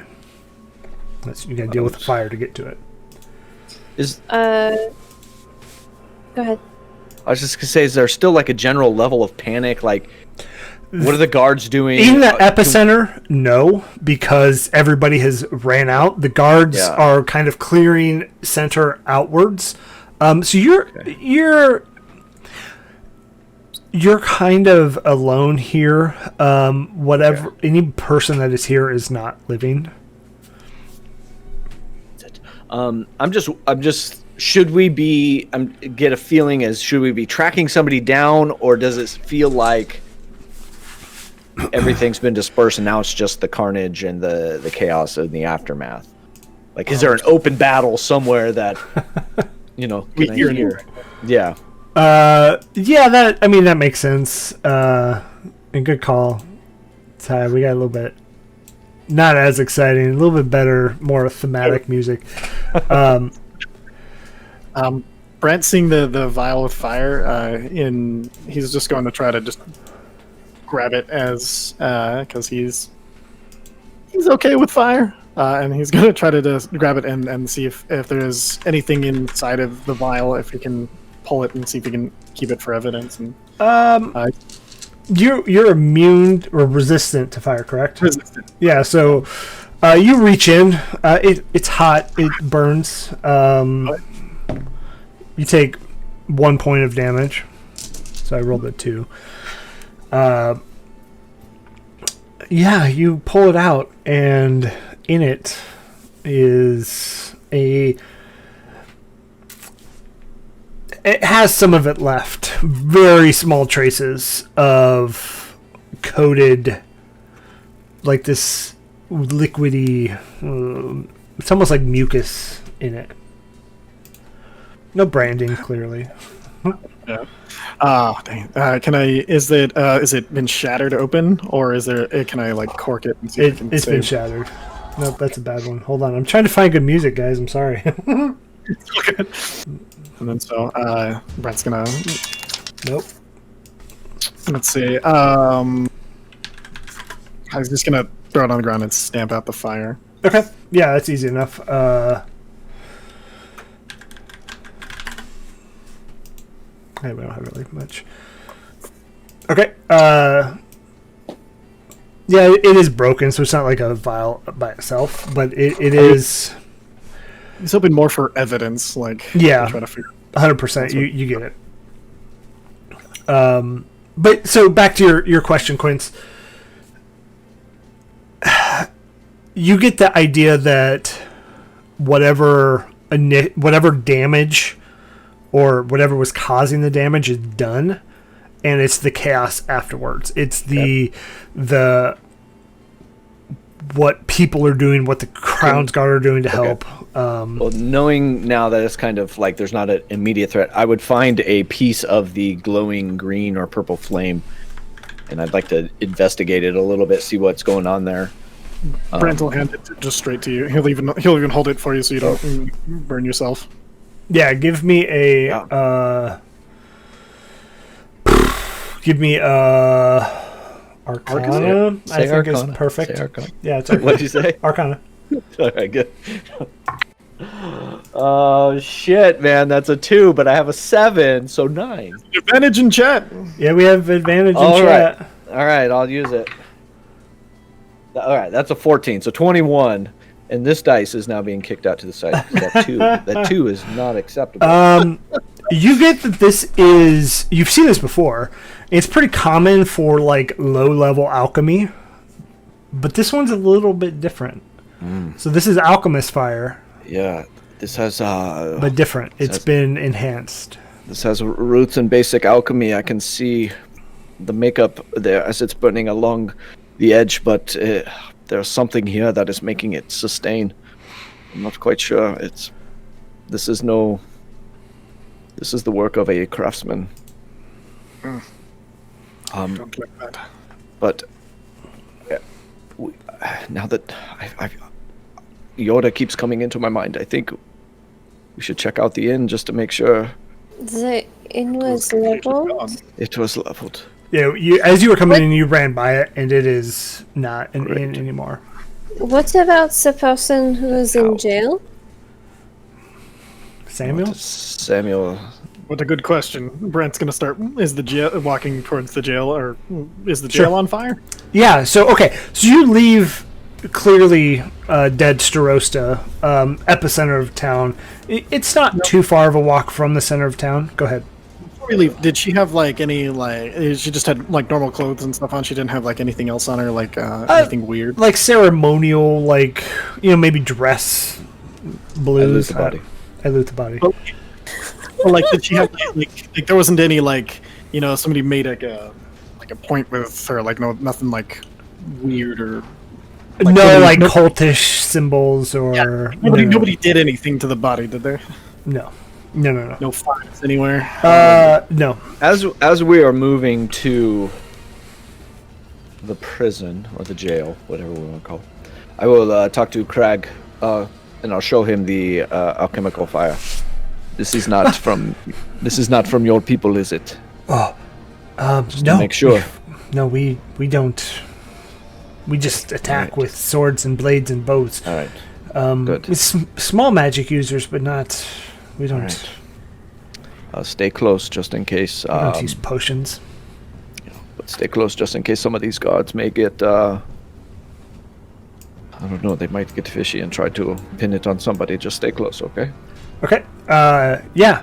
You gotta deal with the fire to get to it. Go ahead. I was just gonna say, is there still like a general level of panic? Like, what are the guards doing? In the epicenter, no, because everybody has ran out. The guards are kind of clearing center outwards. So you're kind of alone here. Any person that is here is not living. I'm just. Should we be? Get a feeling as should we be tracking somebody down, or does it feel like everything's been dispersed and now it's just the carnage and the chaos and the aftermath? Like, is there an open battle somewhere that We hear. Yeah. That makes sense. And good call, Ty. We got a little bit not as exciting, a little bit better, more thematic music. Brent seeing the vial with fire, he's just going to try to just grab it as because he's okay with fire, and he's going to try to just grab it and see if there is anything inside of the vial, if he can pull it and see if he can keep it for evidence. And you're immune or resistant to fire, correct? Resistant. Yeah. So you reach in. It's hot. It burns. You take 1 point of damage. So I rolled a 2. You pull it out, and in it is it has some of it left. Very small traces of coated, like this liquidy, it's almost like mucus in it. No branding, clearly. Yeah. Oh, dang. Is it been shattered open, or is there? Can I like cork it and see if I can It's been shattered. Nope, that's a bad one. Hold on, I'm trying to find good music, guys. I'm sorry. And then Brent's gonna. Nope. Let's see. I was just gonna throw it on the ground and stamp out the fire. Okay. Yeah, that's easy enough. We don't have really much. Okay. It is broken, so it's not like a vial by itself, but it is. He's hoping more for evidence, like yeah, try to figure. 100%. You get it. But so back to your question, Quince. You get the idea that whatever damage or whatever was causing the damage is done, and it's the chaos afterwards. It's the what people are doing, what the Crown's Guard are doing to help. Well, knowing now that it's kind of like there's not an immediate threat, I would find a piece of the glowing green or purple flame, and I'd like to investigate it a little bit, see what's going on there. Brent will hand it just straight to you. He'll even hold it for you so you don't burn yourself. Yeah, give me a Arcana. Say I think Arcana. is perfect. Say Arcana. Yeah, it's Arcana. What'd you say? Arcana. All right, good. Oh shit, man, that's a 2, but I have a 7, so 9. Advantage in chat. Yeah, we have advantage in All chat. right. All right, I'll use it. All right, that's a 14, so 21, and this dice is now being kicked out to the side. That 2 is not acceptable. You get that this is, you've seen this before. It's pretty common for like low level alchemy, but this one's a little bit different. So this is alchemist fire. Yeah, this has But different. It's been enhanced. This has roots in basic alchemy. I can see the makeup there as it's burning along the edge, but there's something here that is making it sustain. I'm not quite sure. This is the work of a craftsman. Don't like that. But now that Yoda keeps coming into my mind, I think we should check out the inn just to make sure. The inn was leveled. It was leveled. Yeah, as you were coming in, you ran by it, and it is not an inn anymore. What about the person who was in jail? Samuel? Samuel. What a good question. Brent's gonna start. Is the jail walking towards the jail, or is the jail on fire? Yeah. So okay. So you leave clearly dead Starosta, epicenter of town. It's not too far of a walk from the center of town. Go ahead. Before we leave, did she have like any She just had like normal clothes and stuff on. She didn't have like anything else on her, like anything weird. Like ceremonial, like maybe dress blues. I loot the body. Or like, did she have like there wasn't any like somebody made like a point with her, like nothing like weird or no like cultish symbols or nobody did anything to the body, did they? No. No fires anywhere. No. As we are moving to the prison or the jail, whatever we want to call it, I will talk to Crag, and I'll show him the alchemical fire. This is not from your people, is it? No. To make sure. No, we don't. We just attack with swords and blades and bows. All right. Good. It's small magic users, but not. We don't. Right. I'll stay close just in case. We don't use potions. But stay close just in case some of these guards may get. I don't know. They might get fishy and try to pin it on somebody. Just stay close, okay? Okay. Yeah.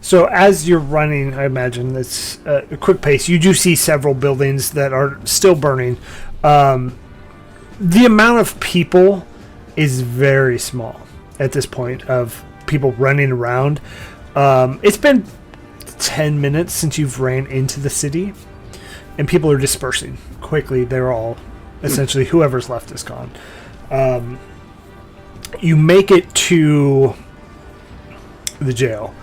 So as you're running, I imagine it's a quick pace. You do see several buildings that are still burning. The amount of people is very small at this point of people running around. It's been 10 minutes since you've ran into the city, and people are dispersing quickly. They're all essentially whoever's left is gone. You make it to the jail,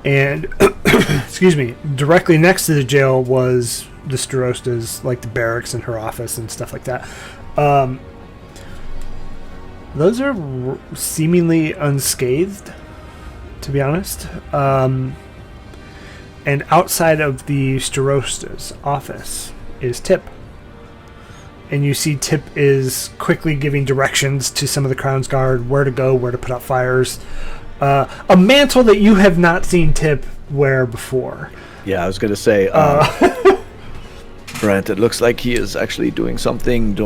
and excuse me, directly next to the jail was the Starosta's, like the barracks and her office and stuff like that. Those are seemingly unscathed, to be honest. And outside of the Starosta's office is Tip. And you see Tip is quickly giving directions to some of the Crown's Guard, where to go, where to put out fires. A mantle that you have not seen Tip wear before. Yeah, I was going to say, Brent, it looks like he is actually doing something.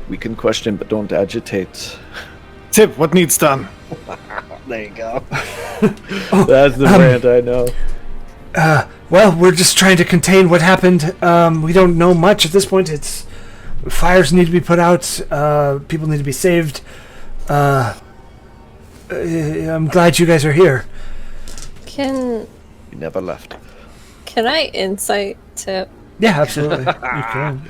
We can question, but don't agitate. Tip, what needs done? There you go. That's the Brent I know. Well, we're just trying to contain what happened. We don't know much at this point. Fires need to be put out. People need to be saved. I'm glad you guys are here. Can You never left. I insight tip? Yeah, absolutely. You can.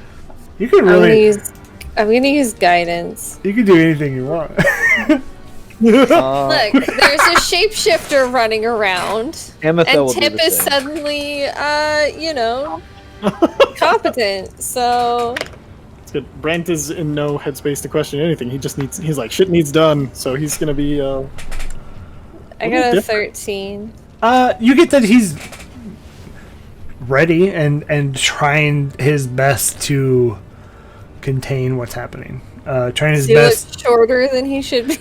You can I'm gonna really. use guidance. You can do anything you want. Look, there's a shapeshifter running around, Amethyl and will do Tip the is same. suddenly, competent. So It's good. Brant is in no headspace to question anything. He's like, shit needs done, so he's gonna be, I little got a different. 13. You get that he's ready and trying his best to contain what's happening. Trying his He best. looks shorter than he should be.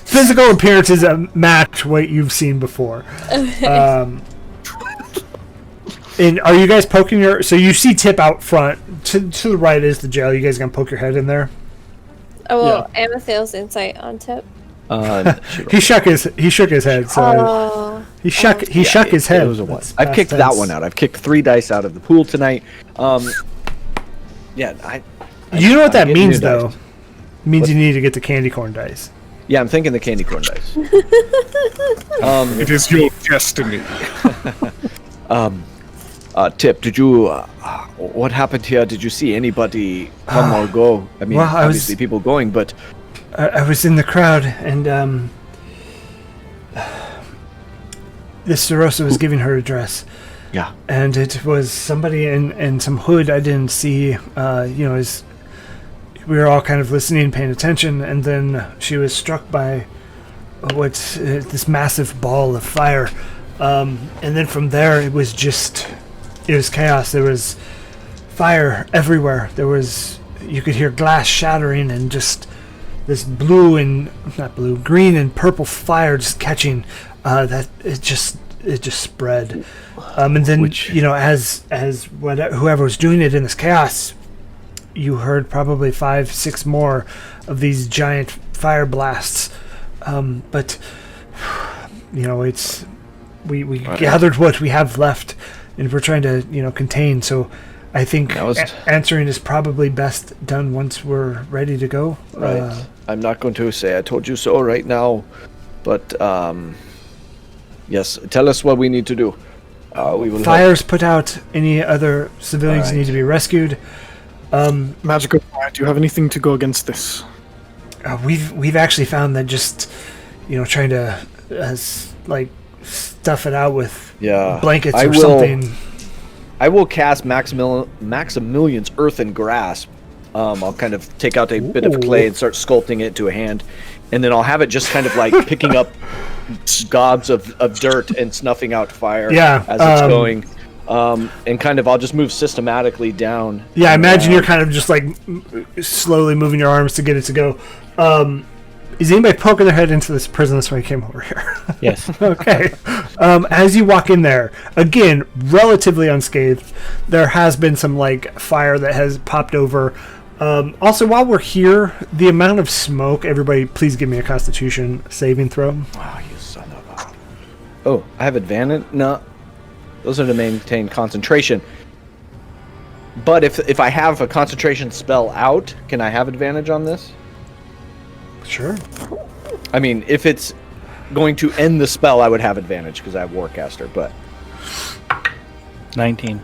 Physical appearances match what you've seen before. And are you guys poking your? So you see Tip out front. To the right is the jail. You guys gonna poke your head in there? Oh well, Amethyll's insight on Tip. He shook his head. So he shook his head. It was a 1. That's I've past kicked that tense. one out. I've kicked 3 dice out of the pool tonight. Yeah, You know what that I'm getting means, new though? dice. It means you need to get the candy corn dice. Yeah, I'm thinking the candy corn dice. it is your destiny. Tip, did you? What happened here? Did you see anybody come or go? I mean, well, I was- obviously people going, but I was in the crowd, and this Sorosa was giving her address, yeah. and it was somebody in some hood I didn't see. As we were all kind of listening, paying attention, and then she was struck by what's this massive ball of fire, and then from there it was chaos. There was fire everywhere. You could hear glass shattering and just this green and purple fire just catching. That it just spread, and then whoever was doing it in this chaos, you heard probably 5-6 more of these giant fire blasts. But it's we gathered what we have left, and we're trying to contain. So I think answering is probably best done once we're ready to go. Right. I'm not going to say I told you so right now, but yes, tell us what we need to do. We will Fires put out. Any other civilians Alright. need to be rescued. Magical fire, do you have anything to go against this? We've actually found that just trying to stuff it out with blankets or something. I will cast Maximilian's Earthen Grasp. I'll kind of take out a bit of clay and start sculpting it to a hand, and then I'll have it just kind of like picking up gobs of dirt and snuffing out fire as it's going. And kind of I'll just move systematically down. Yeah, I imagine you're kind of just like slowly moving your arms to get it to go. Is anybody poking their head into this prison? That's why you came over here. Yes. Okay. As you walk in there, again, relatively unscathed, there has been some fire that has popped over. Also, while we're here, the amount of smoke, everybody please give me a Constitution saving throw. Oh, you son of a... Oh, I have advantage? No. Those are to maintain concentration. But if I have a concentration spell out, can I have advantage on this? Sure. I mean, if it's going to end the spell, I would have advantage because I have Warcaster, but... 19.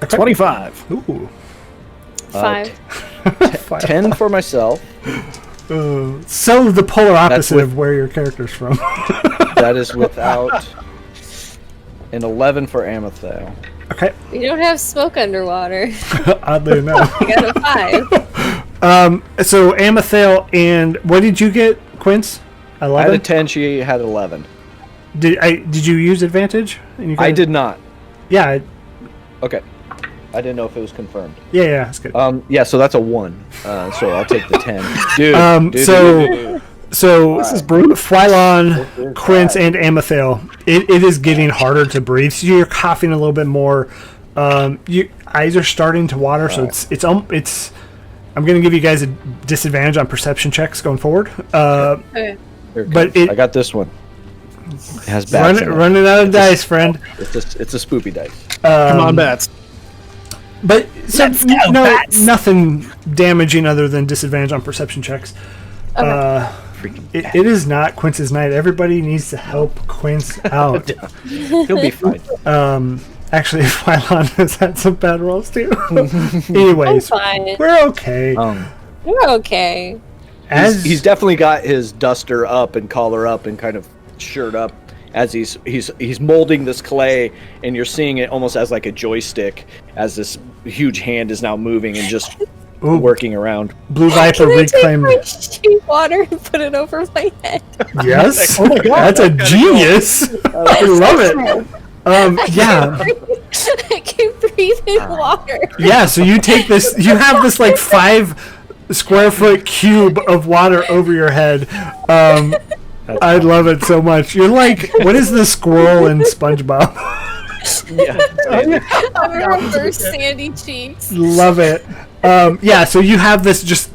25. Ooh. 5. 10 for myself. So the polar opposite of where your character's from. That is without... an 11 for Amethyl. Okay. You don't have smoke underwater. Oddly enough. I got a 5. So Amethyl and what did you get, Quince? I 11? had a 10, she had 11. Did you use advantage? And you I got- did not. Yeah. Okay. I didn't know if it was confirmed. Yeah, that's good. Yeah, so that's a 1. So I'll take the 10. Dude. So This is brutal. Flylon, Quince, and Amethyl, it is getting harder to breathe. So you're coughing a little bit more. Your eyes are starting to water, so it's. I'm going to give you guys a disadvantage on perception checks going forward. Okay. But I got this one. It has bats in it. Running out of dice, friend. It's a spoopy dice. Come on, bats. But Let's go, bats. nothing damaging other than disadvantage on perception checks. It is not Quince's night. Everybody needs to help Quince out. He'll be fine. Actually, Phylon has had some bad rolls too. Anyways, fine. we're okay. We're okay. He's definitely got his duster up and collar up and kind of shirt up as he's molding this clay, and you're seeing it almost as like a joystick as this huge hand is now moving and just working around. Blue Viper Can I reclaimed. take my sheet water and put it over my head? Yes, Oh my God, that's a genius. I love it. Yeah. I can breathe in water. Yeah, so you take this, you have this like 5 square foot cube of water over your head. I love it so much. You're like, what is the squirrel in SpongeBob? I'm reverse Sandy Cheeks. Love it. Yeah, so you have this just.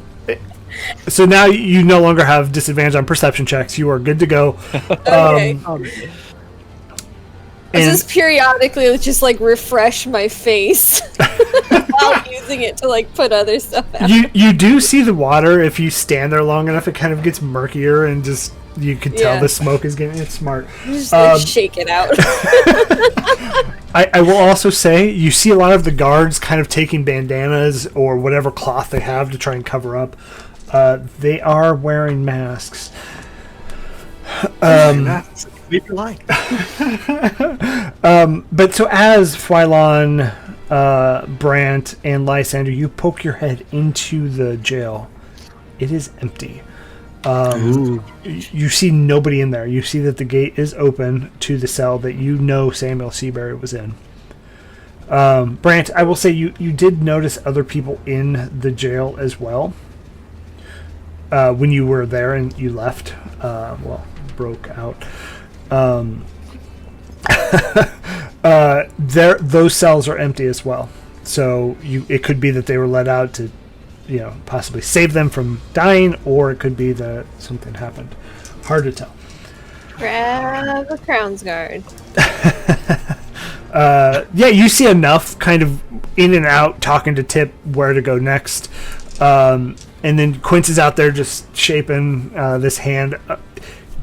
So now you no longer have disadvantage on perception checks. You are good to go. Okay. And Just periodically just like refresh my face while using it to like put other stuff out. you do see the water if you stand there long enough. It kind of gets murkier and just you could tell the smoke is getting. It's smart. Just like shake it out. I will also say you see a lot of the guards kind of taking bandanas or whatever cloth they have to try and cover up. They are wearing masks. Leave your line. But so as Phylon, Brant, and Lysander, you poke your head into the jail. It is empty. You see nobody in there. You see that the gate is open to the cell that you know Samuel Seabury was in. Brant, I will say you did notice other people in the jail as well. When you were there and you left, broke out. Those cells are empty as well. So it could be that they were let out to, possibly save them from dying, or it could be that something happened. Hard to tell. Grab a Crown's Guard. Yeah, you see enough kind of in and out talking to Tip where to go next. And then Quince is out there just shaping this hand.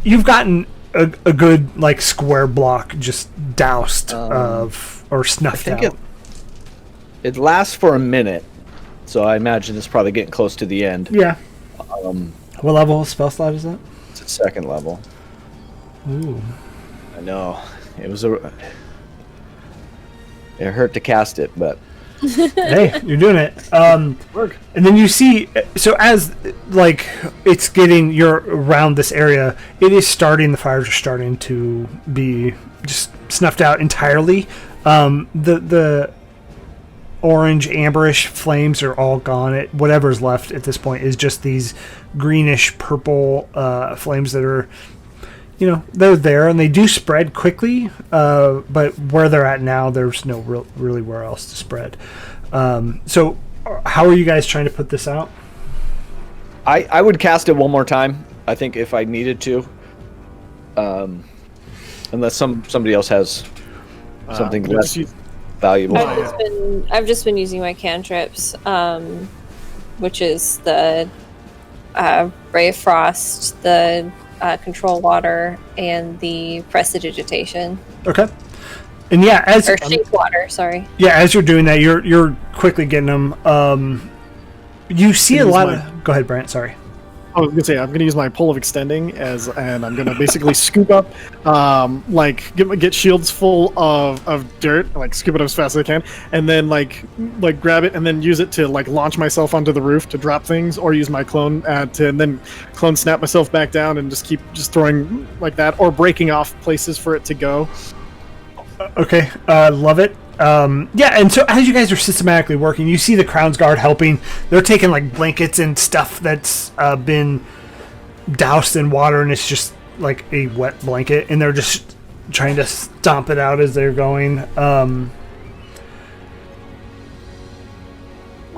You've gotten a good like square block just doused or snuffed out. It lasts for a minute, so I imagine it's probably getting close to the end. Yeah. What level of spell slot is that? It's at 2nd level. Ooh. I know. It hurt to cast it, but Hey, you're doing it. work. And then you see, so as like you're around this area, the fires are starting to be just snuffed out entirely. The orange, amberish flames are all gone. Whatever's left at this point is just these greenish purple flames that are, they're there and they do spread quickly, but where they're at now, there's no really where else to spread. So how are you guys trying to put this out? I would cast it one more time, I think, if I needed to. Unless somebody else has something less valuable. I've just been using my cantrips, which is the Ray of Frost, the Control Water, and the Prestidigitation. Okay. And yeah, Shape Water, sorry. Yeah, as you're doing that, you're quickly getting them. You see a lot of. Go ahead, Brant. Sorry. I was gonna say I'm gonna use my pull of extending and I'm gonna basically scoop up, get shields full of dirt, like scoop it up as fast as I can, and then like grab it and then use it to like launch myself onto the roof to drop things, or use my clone and then clone snap myself back down and just keep throwing like that, or breaking off places for it to go. Okay, love it. Yeah, and so as you guys are systematically working, you see the Crown's Guard helping. They're taking like blankets and stuff that's been doused in water, and it's just like a wet blanket, and they're just trying to stomp it out as they're going.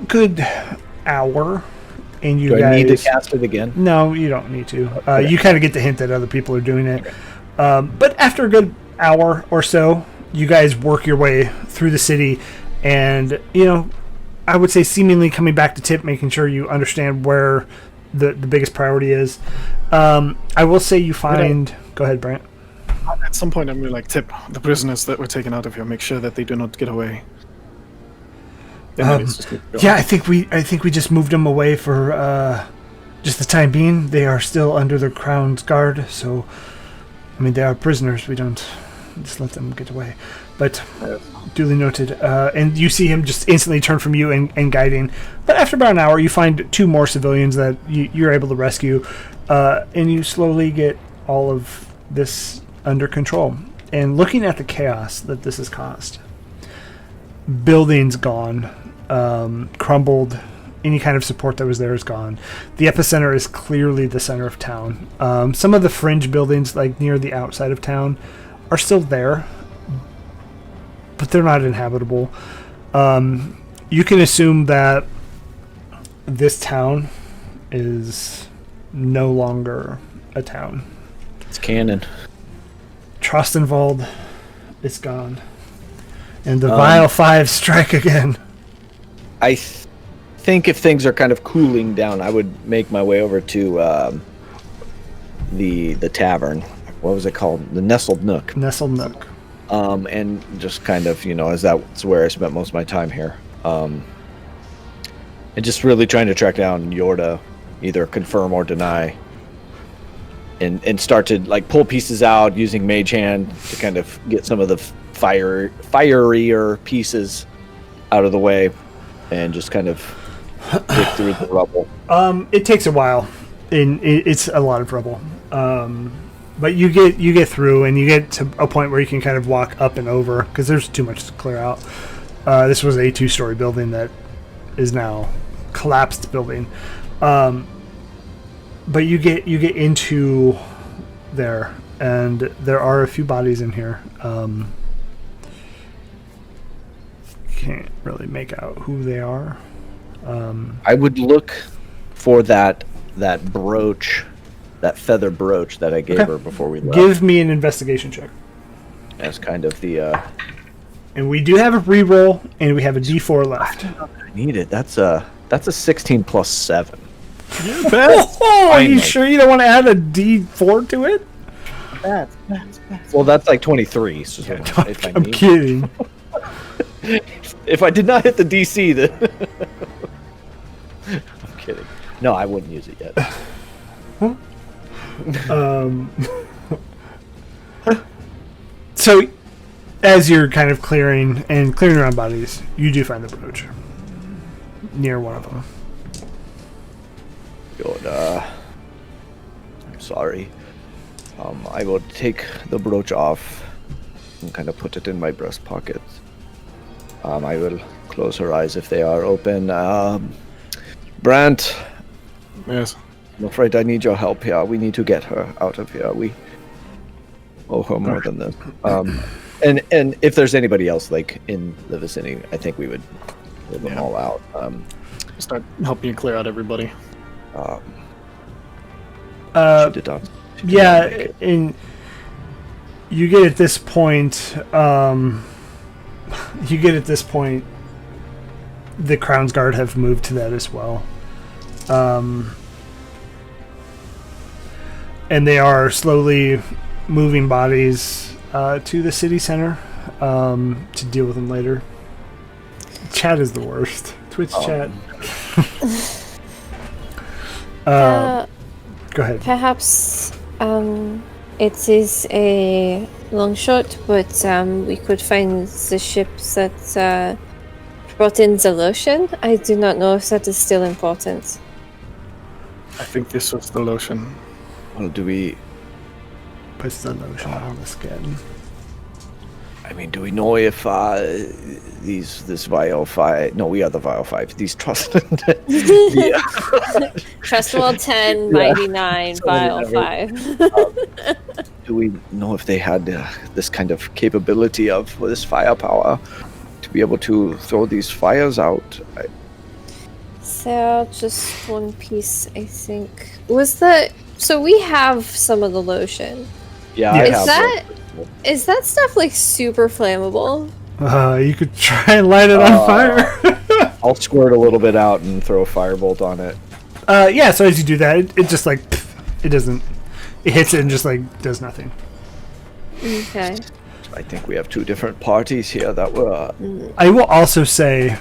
Good hour, and you Do guys I need to cast it again? No, you don't need to. Okay. You kind of get the hint that other people are doing it. But after a good hour or so, you guys work your way through the city, and I would say seemingly coming back to Tip, making sure you understand where the biggest priority is. I will say you find. Go ahead, Brant. At some point, I'm going to tip the prisoners that were taken out of here. Make sure that they do not get away. Yeah, I think we just moved them away for just the time being. They are still under the Crown's guard, so I mean they are prisoners. We don't just let them get away. But duly noted. And you see him just instantly turn from you and guiding. But after about an hour, you find 2 more civilians that you're able to rescue, and you slowly get all of this under control. And looking at the chaos that this has caused, buildings gone, crumbled, any kind of support that was there is gone. The epicenter is clearly the center of town. Some of the fringe buildings, like near the outside of town, are still there, but they're not inhabitable. You can assume that this town is no longer a town. It's canon. Trostenwald is gone. And the Vile Five strike again. I think if things are kind of cooling down, I would make my way over to the tavern. What was it called? The Nestled Nook. Nestled Nook. And just kind of, as that's where I spent most of my time here. And just really trying to track down Yorda, either confirm or deny. And start to pull pieces out using Mage Hand to kind of get some of the fierier pieces out of the way, and just kind of dig through the rubble. It takes a while, and it's a lot of rubble. But you get through, and you get to a point where you can kind of walk up and over because there's too much to clear out. This was a 2-story building that is now collapsed building. But you get into there, and there are a few bodies in here. Can't really make out who they are. I would look for that brooch, that feather brooch that I gave her before we left. Give me an investigation check. As kind of the. And we do have a reroll, and we have a D4 left. I need it. That's a 16 plus 7. Are you sure you don't want to add a D4 to it? Well, that's 23. So if I'm kidding. If I did not hit the DC, then I'm kidding. No, I wouldn't use it yet. So, as you're kind of clearing around bodies, you do find the brooch near one of them. Good. I'm sorry. I will take the brooch off and kind of put it in my breast pocket. I will close her eyes if they are open. Brant. Yes. I'm afraid I need your help here. We need to get her out of here. We owe her more than this. And if there's anybody else in the vicinity, I think we would leave them all out. Start helping you clear out everybody. She did not. Yeah, and you get at this point. The Crown's Guard have moved to that as well, and they are slowly moving bodies to the city center to deal with them later. Chat is the worst. Twitch chat. Go ahead. Perhaps it is a long shot, but we could find the ships that brought in the lotion. I do not know if that is still important. I think this was the lotion. Well, do we... Put the lotion on the skin. I mean, do we know if this Vile Five... No, we are the Vile Five. These Trustwell... Trustwell 10, Mighty 9, Vile 5. Do we know if they had this kind of capability of this firepower to be able to throw these fires out? So, just one piece, I think. Was that... So we have some of the lotion. Yeah, I have. Is that stuff super flammable? You could try and light it on fire. I'll squirt a little bit out and throw a firebolt on it. Yeah, so as you do that, it just like it doesn't. It hits it and just like does nothing. Okay. I think we have two different parties here that were. I will also say,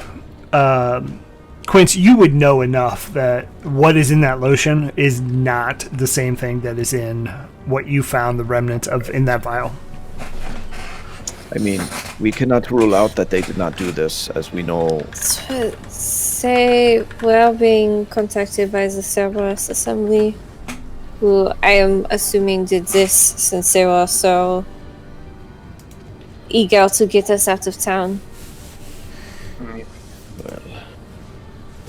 Quince, you would know enough that what is in that lotion is not the same thing that is in what you found the remnants of in that vial. I mean, we cannot rule out that they did not do this, as we know. Say we're being contacted by the Cerberus Assembly, who I am assuming did this since they were so eager to get us out of town. Well,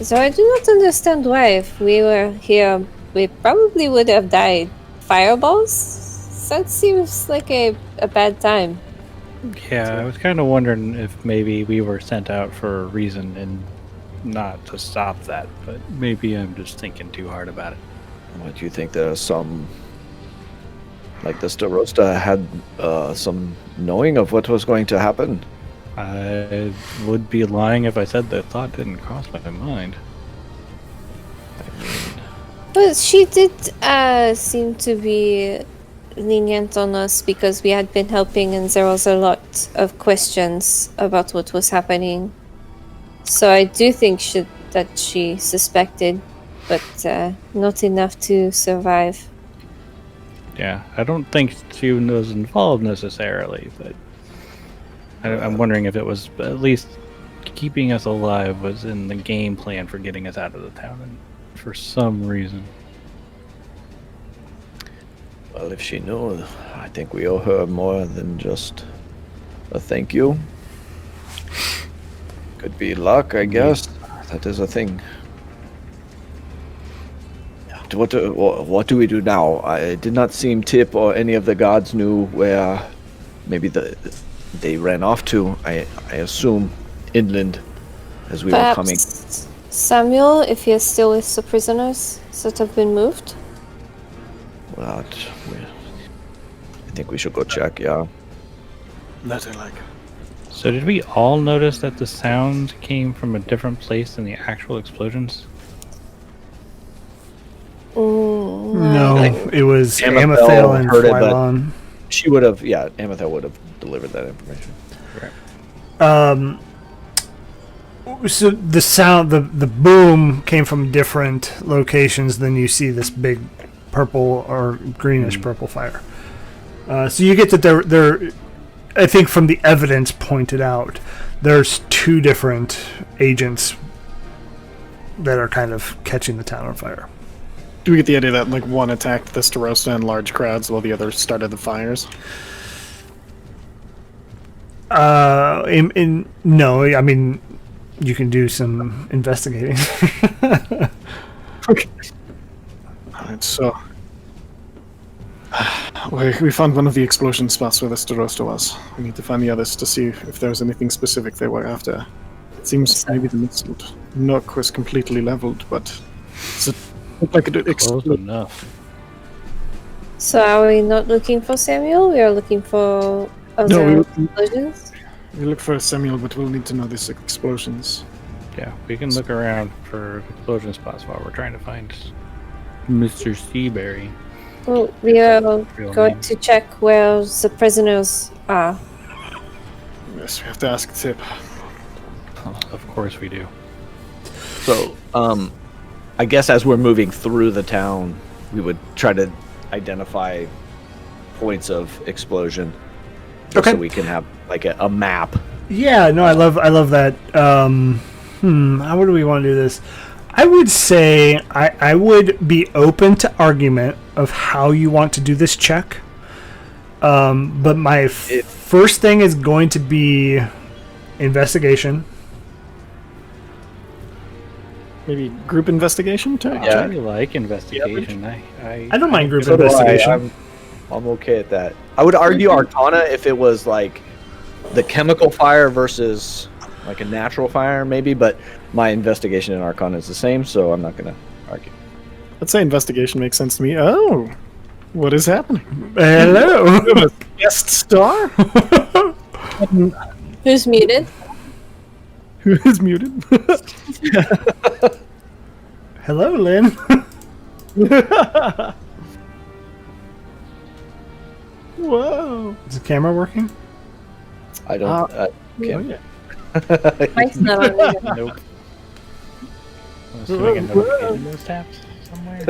So I do not understand why, if we were here, we probably would have died. Fireballs? That seems like a bad time. Yeah, I was kind of wondering if maybe we were sent out for a reason and not to stop that, but maybe I'm just thinking too hard about it. what do you think? There's some, like the Starosta had some knowing of what was going to happen. I would be lying if I said that thought didn't cross my mind. But she did seem to be lenient on us because we had been helping and there was a lot of questions about what was happening. So I do think that she suspected, but not enough to survive. Yeah, I don't think she was involved necessarily, but I'm wondering if it was at least keeping us alive was in the game plan for getting us out of the town, and for some reason. Well, if she knew, I think we owe her more than just a thank you. Could be luck, I guess. That is a thing. What do we do now? I did not seem Tip or any of the gods knew where maybe they ran off to. I assume inland as we were coming. Samuel, if he is still with the prisoners that have been moved. Well, I think we should go check, yeah. Nothing like. So did we all notice that the sound came from a different place than the actual explosions? No, I- it was Amethel Amethel and heard it, but- Phylon. She would have, yeah, Amethel would have delivered that information. So the sound, the boom came from different locations than you see this big purple or greenish purple fire. So you get that there, I think from the evidence pointed out, there's two different agents that are kind of catching the town on fire. Do we get the idea that like one attacked the Starosta in large crowds while the other started the fires? No, I mean, you can do some investigating. Okay. Alright, so we found one of the explosion spots where the Starosta was. We need to find the others to see if there's anything specific they were after. It seems maybe the missile nook was completely leveled, but it looked like it Close exploded. enough. So are we not looking for Samuel? We are looking for other explosions? We look for Samuel, but we'll need to know these explosions. Yeah, we can look around for explosion spots while we're trying to find Mr. Seabury. Well, we are Real going name. to check where the prisoners are. Yes, we have to ask Tip. Of course we do. So, I guess as we're moving through the town, we would try to identify points of explosion. Just Okay. So we can have like a map. Yeah, no, I love that. How do we want to do this? I would say I would be open to argument of how you want to do this check. But my first thing is going to be investigation. Maybe group investigation too? Yeah. I like investigation. I don't mind group So do I. investigation. I'm okay at that. I would argue Arcana if it was like the chemical fire versus like a natural fire, maybe. But my investigation in Arcana is the same, so I'm not gonna argue. Let's say investigation makes sense to me. Oh, what is happening? Hello. We have a guest star Who's muted? who is muted. Hello, Lynn. Whoa. Is the camera working? I don't. Yeah. Mike's not on there. Nope. I'm assuming a notification those tabs somewhere.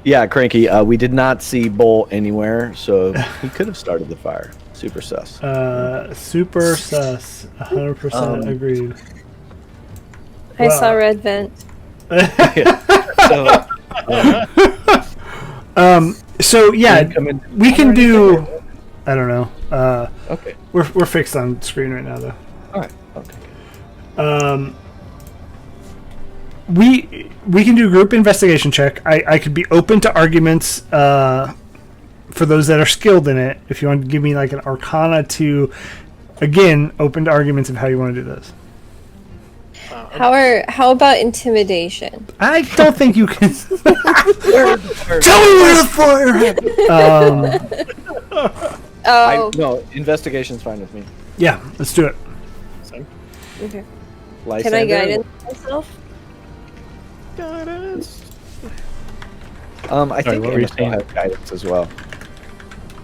Yeah, Cranky. We did not see Bull anywhere, so he could have started the fire. Super sus. Super sus. 100% agreed. I saw red vent. So yeah, we can do. I don't know. Okay. We're fixed on screen right now, though. All right. Okay. We can do a group investigation check. I could be open to arguments for those that are skilled in it. If you want to give me like an Arcana to, again, open to arguments of how you want to do this. How about intimidation? I don't think you can. Tell me where the fire happened. No, investigation's fine with me. Yeah, let's do it. Okay. Lysander, Can I guidance myself? Guidance. I think what were you Amends will saying? have guidance as well.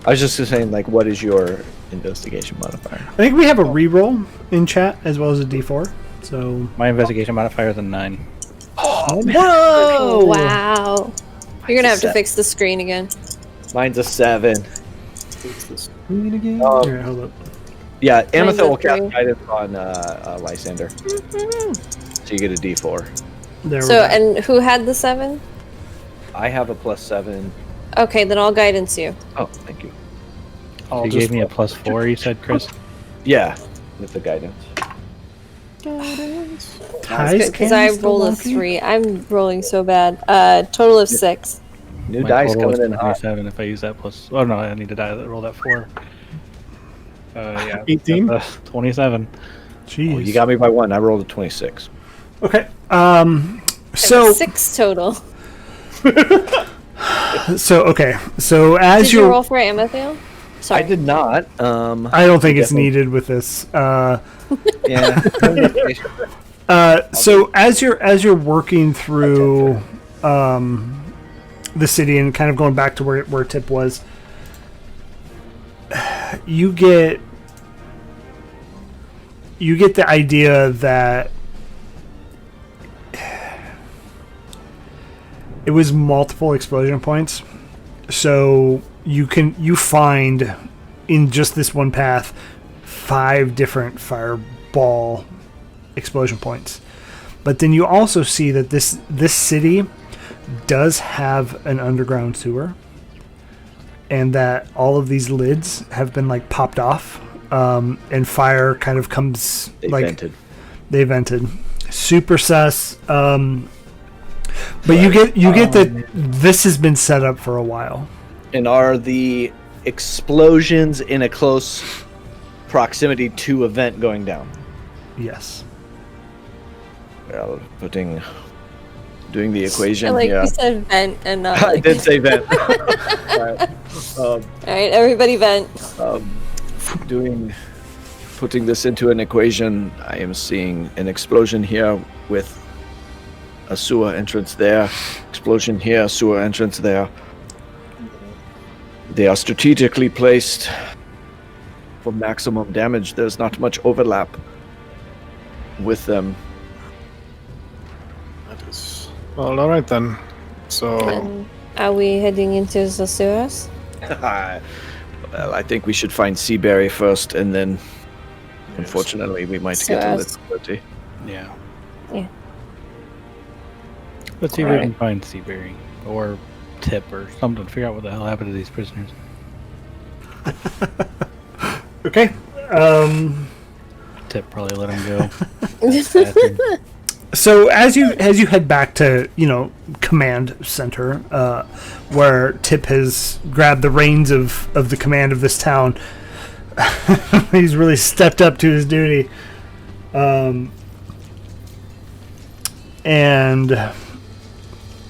I was just saying, like, what is your investigation modifier? I think we have a reroll in chat as well as a D4. So My investigation modifier is a 9. whoa! Wow. You're gonna have to fix the screen again. Mine's a 7. Here, hold up. Yeah, Mine's Amethil a will cast 3. guidance on Lysander. So you get a D4. There we So, go. and who had the 7? I have a +7. Okay, then I'll guidance you. Oh, thank you. You gave me a +4, you said, Chris? Yeah, with the guidance. Ties Because I can rolled a still 3. I'm rolling so bad. Total of 6. New My dice total coming in is hot. 27 if I use that plus. Oh no, I need to roll that 4. Yeah. 18? 27. Jeez. Oh, you got me by 1. I rolled a 26. Okay. So So 6 total. okay. So as Did you roll for Amethyl? Sorry. I did not. I don't think it's needed with this. Yeah. So as you're working through the city and kind of going back to where Tip was, you get the idea that it was multiple explosion points. So you find in just this one path 5 different fireball explosion points. But then you also see that this city does have an underground sewer, and that all of these lids have been like popped off, and fire kind of comes they vented. Super sus. But you get that this has been set up for a while. And are the explosions in a close proximity to a vent going down? Yes. Well, doing the equation like here. you said vent and not I like... did say vent. Alright. Alright, everybody vent. Putting this into an equation, I am seeing an explosion here with a sewer entrance there, explosion here, sewer entrance there. They are strategically placed for maximum damage. There's not much overlap with them. That is. Well, all right then. So. And are we heading into the sewers? Well, I think we should find Seaberry first, and then, unfortunately, we might get to Yes. the city. Yeah. Yeah. Let's see if we can find Seaberry or Tip or something. Figure out what the hell happened to these prisoners. Okay. Tip probably let him go. Bastard. So as you head back to command center, where Tip has grabbed the reins of the command of this town, he's really stepped up to his duty, and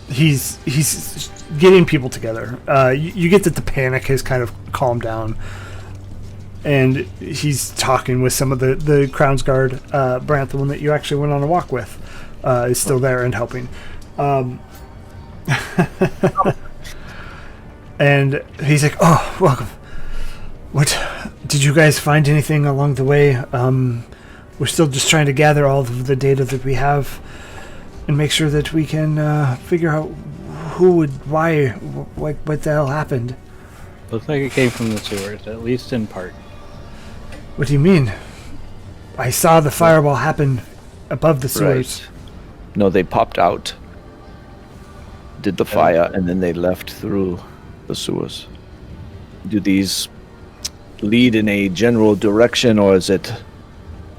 he's getting people together. You get that the panic has kind of calmed down, and he's talking with some of the Crown's Guard. Brandt, the one that you actually went on a walk with, is still there and helping. And he's like, "Oh, welcome. What did you guys find anything along the way? We're still just trying to gather all of the data that we have and make sure that we can figure out who would, why, what the hell happened." Looks like it came from the sewers, at least in part. What do you mean? I saw the fireball happen above the sewers. Right. No, they popped out, did the fire, and then they left through the sewers. Do these lead in a general direction, or is it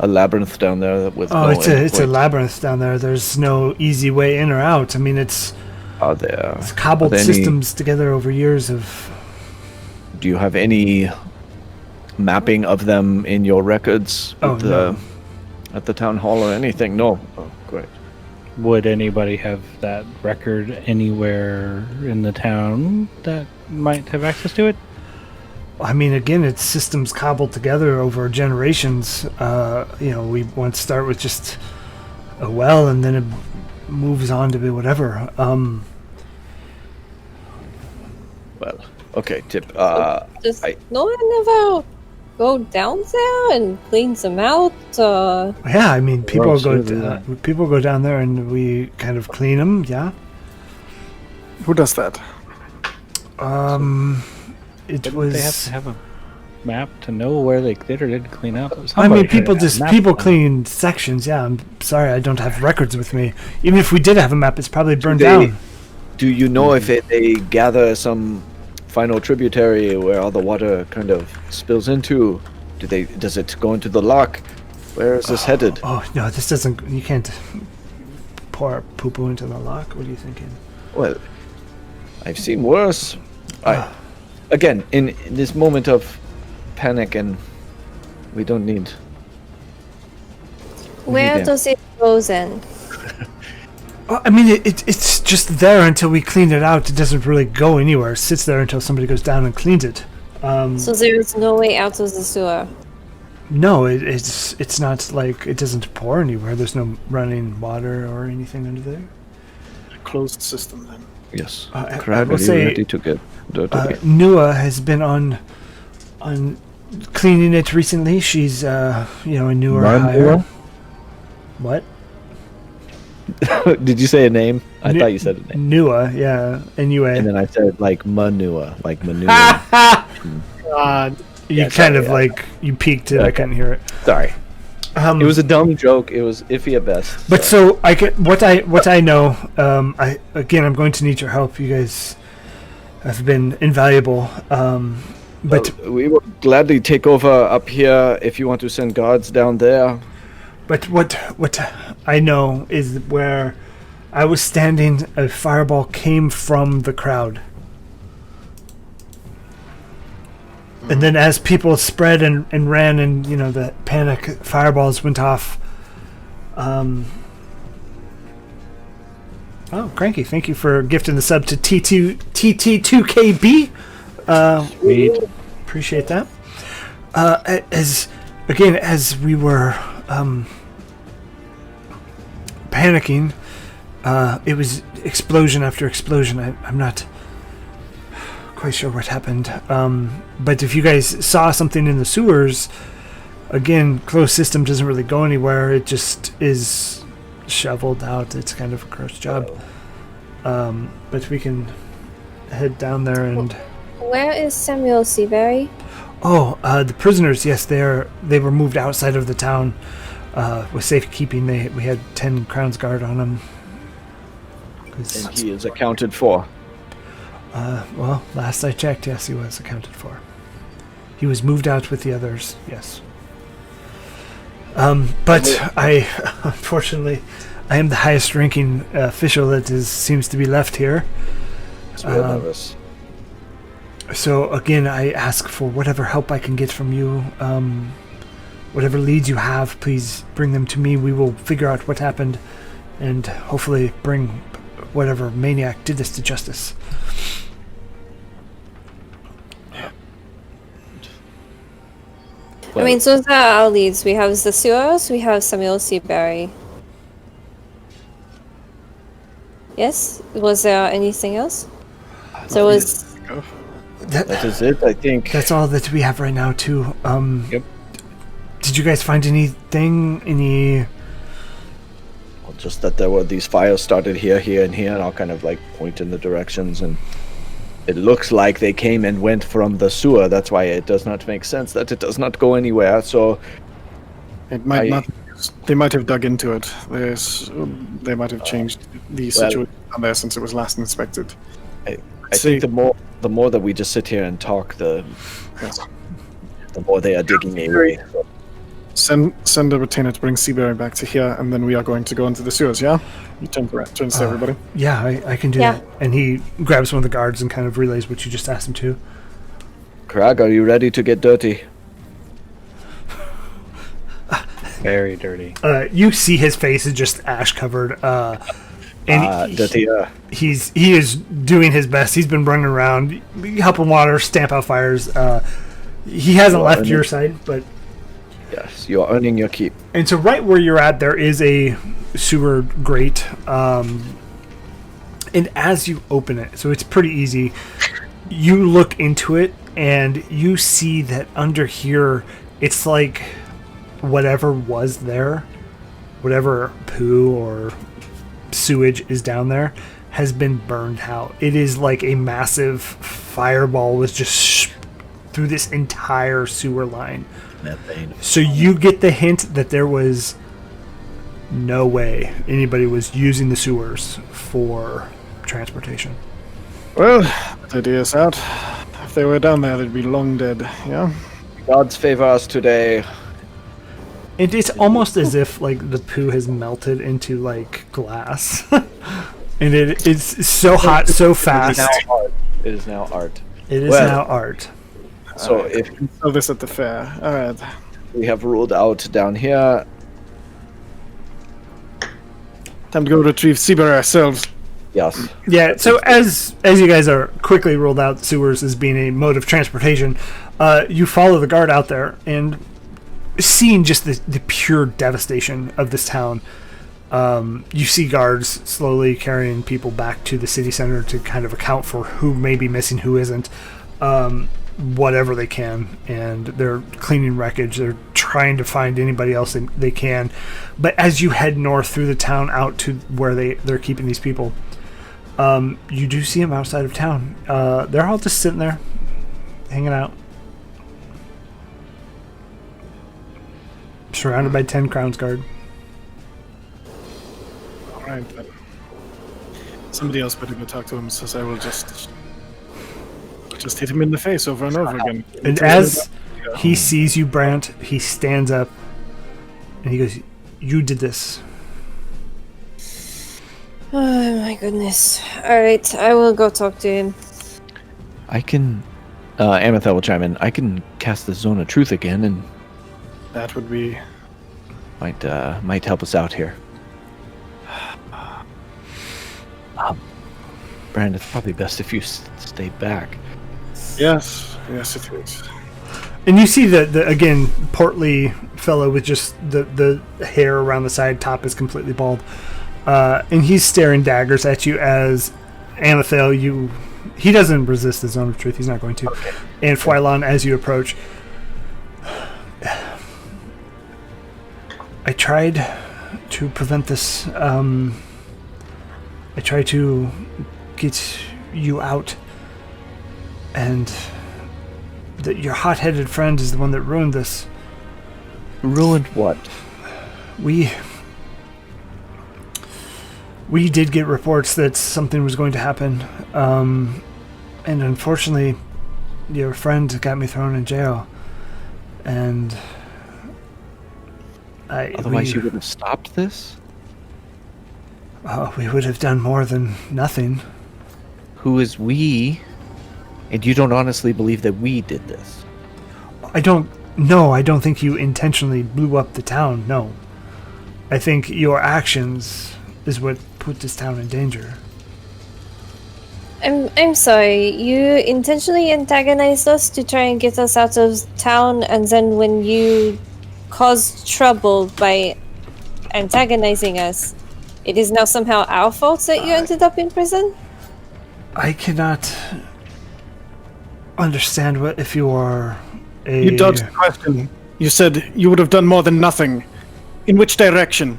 a labyrinth down there with Oh, no it's a endpoint? labyrinth down there. There's no easy way in or out. I mean, it's cobbled systems together over years of... Do you have any mapping of them in your records at the town hall or anything? No. Oh, great. Would anybody have that record anywhere in the town that might have access to it? I mean, again, it's systems cobbled together over generations. We once start with just a well, and then it moves on to be whatever. Well, okay, Tip. Does no one ever go down there and cleans them out? Yeah, I mean, people Well, go sure, people go down there and we kind of clean them. Yeah. Who does that? It Didn't was. they have to have a map to know where they did or didn't clean up? I Somebody mean, people should have just a map people of them. clean sections. Yeah, I'm sorry, I don't have records with me. Even if we did have a map, it's probably burned they- down. Do you know if they gather some final tributary where all the water kind of spills into? Does it go into the lock? Where is this headed? Oh no, this doesn't. You can't pour poo-poo into the lock. What are you thinking? Well, I've seen worse. Again, in this moment of panic, and we don't need. Where them. does it go then? I mean, it's just there until we clean it out. It doesn't really go anywhere. It sits there until somebody goes down and cleans it. So there is no way out of the sewer. No, it's not like it doesn't pour anywhere. There's no running water or anything under there. Closed system then. Yes. I Crab, will are you say, ready to get dirty? Nua has been on cleaning it recently. She's a newer hire. What? Did you say a name? I thought you said a name. Nua, yeah, N-U-A. And then I said like manure, like manure. God. You Yeah, kind sorry, of yeah. like you peeked it. I Okay. couldn't hear it. Sorry. It was a dumb joke. It was iffy at best. But so I get what I know. I'm going to need your help. You guys have been invaluable. But we will gladly take over up here if you want to send guards down there. But what I know is where I was standing, a fireball came from the crowd. And then as people spread and ran and, the panic, fireballs went off. Oh, Cranky, thank you for gifting the sub to TT2KB. Sweet. Appreciate that. As we were panicking, it was explosion after explosion. I'm not quite sure what happened. But if you guys saw something in the sewers, again, closed system doesn't really go anywhere. It just is shoveled out. It's kind of a gross job. But we can head down there and... Where is Samuel Seabury? Oh, the prisoners, yes, they were moved outside of the town with safekeeping. We had 10 Crown's Guard on them. And he is accounted for. Well, last I checked, yes, he was accounted for. He was moved out with the others, yes. But unfortunately, I am the highest ranking official that seems to be left here. So again, I ask for whatever help I can get from you. Whatever leads you have, please bring them to me. We will figure out what happened and hopefully bring whatever maniac did this to justice. I mean, so those are our leads. We have the sewers, we have Samuel Seabury. Yes. Was there anything else? So was. That is it, I think. That's all that we have right now, too. Yep. Did you guys find anything? Well, just that there were these fires started here, and here, and I'll kind of like point in the directions, and it looks like they came and went from the sewer. That's why it does not make sense that it does not go anywhere. So It might not. They might have dug into it. They might have changed the situation down there since it was last inspected. I think the more that we just sit here and talk, the more they are digging away. Send a retainer to bring Seaberry back to here, and then we are going to go into the sewers. Yeah, you turns to everybody. Yeah, I can do that. And he grabs one of the guards and kind of relays what you just asked him to. Krag, are you ready to get dirty? Very dirty. You see his face is just ash covered, and dirty. he is doing his best. He's been running around, helping water, stamp out fires. He hasn't left your side, but yes, you are earning your keep. and so right where you're at, there is a sewer grate, and as you open it, so it's pretty easy. You look into it, and you see that under here, it's like whatever was there, whatever poo or sewage is down there, has been burned out. It is like a massive fireball was just through this entire sewer line. Methane. So you get the hint that there was no way anybody was using the sewers for transportation. Well, that idea is out. If they were down there, they'd be long dead. Yeah. Gods favor us today. It's almost as if like the poo has melted into like glass, and it's so hot, so fast. It is now art. It is now art. So if we sell this at the fair, all right. We have ruled out down here. Time to go retrieve Seaber ourselves. Yes. Yeah. So as you guys are quickly ruled out sewers as being a mode of transportation, you follow the guard out there and seeing just the pure devastation of this town. You see guards slowly carrying people back to the city center to kind of account for who may be missing, who isn't, whatever they can, and they're cleaning wreckage. They're trying to find anybody else they can. But as you head north through the town out to where they're keeping these people, you do see them outside of town. They're all just sitting there, hanging out, surrounded by 10 Crowns Guard. Alright, then. Somebody else better go talk to him, since I will just hit him in the face over and over again. And as he sees you, Brant, he stands up and he goes, "You did this." Oh my goodness. Alright, I will go talk to him. I can. Amethel will chime in. I can cast the Zone of Truth again, and that would be might help us out here. Brand, it's probably best if you stay back. Yes, it is. And you see the again portly fellow with just the hair around the side, top is completely bald, and he's staring daggers at you as Amethel. He doesn't resist the Zone of Truth. He's not going to. Okay. And Phylon, as you approach, I tried to prevent this. I tried to get you out, and your hot-headed friend is the one that ruined this. Ruined what? We did get reports that something was going to happen, and unfortunately, your friend got me thrown in jail, and Otherwise, you would have stopped this? We would have done more than nothing. Who is we? And you don't honestly believe that we did this? I don't think you intentionally blew up the town, no. I think your actions is what put this town in danger. I'm sorry, you intentionally antagonized us to try and get us out of town, and then when you caused trouble by antagonizing us, it is now somehow our fault that you ended up in prison? I cannot understand what if you are a... You dodged the question. You said you would have done more than nothing. In which direction?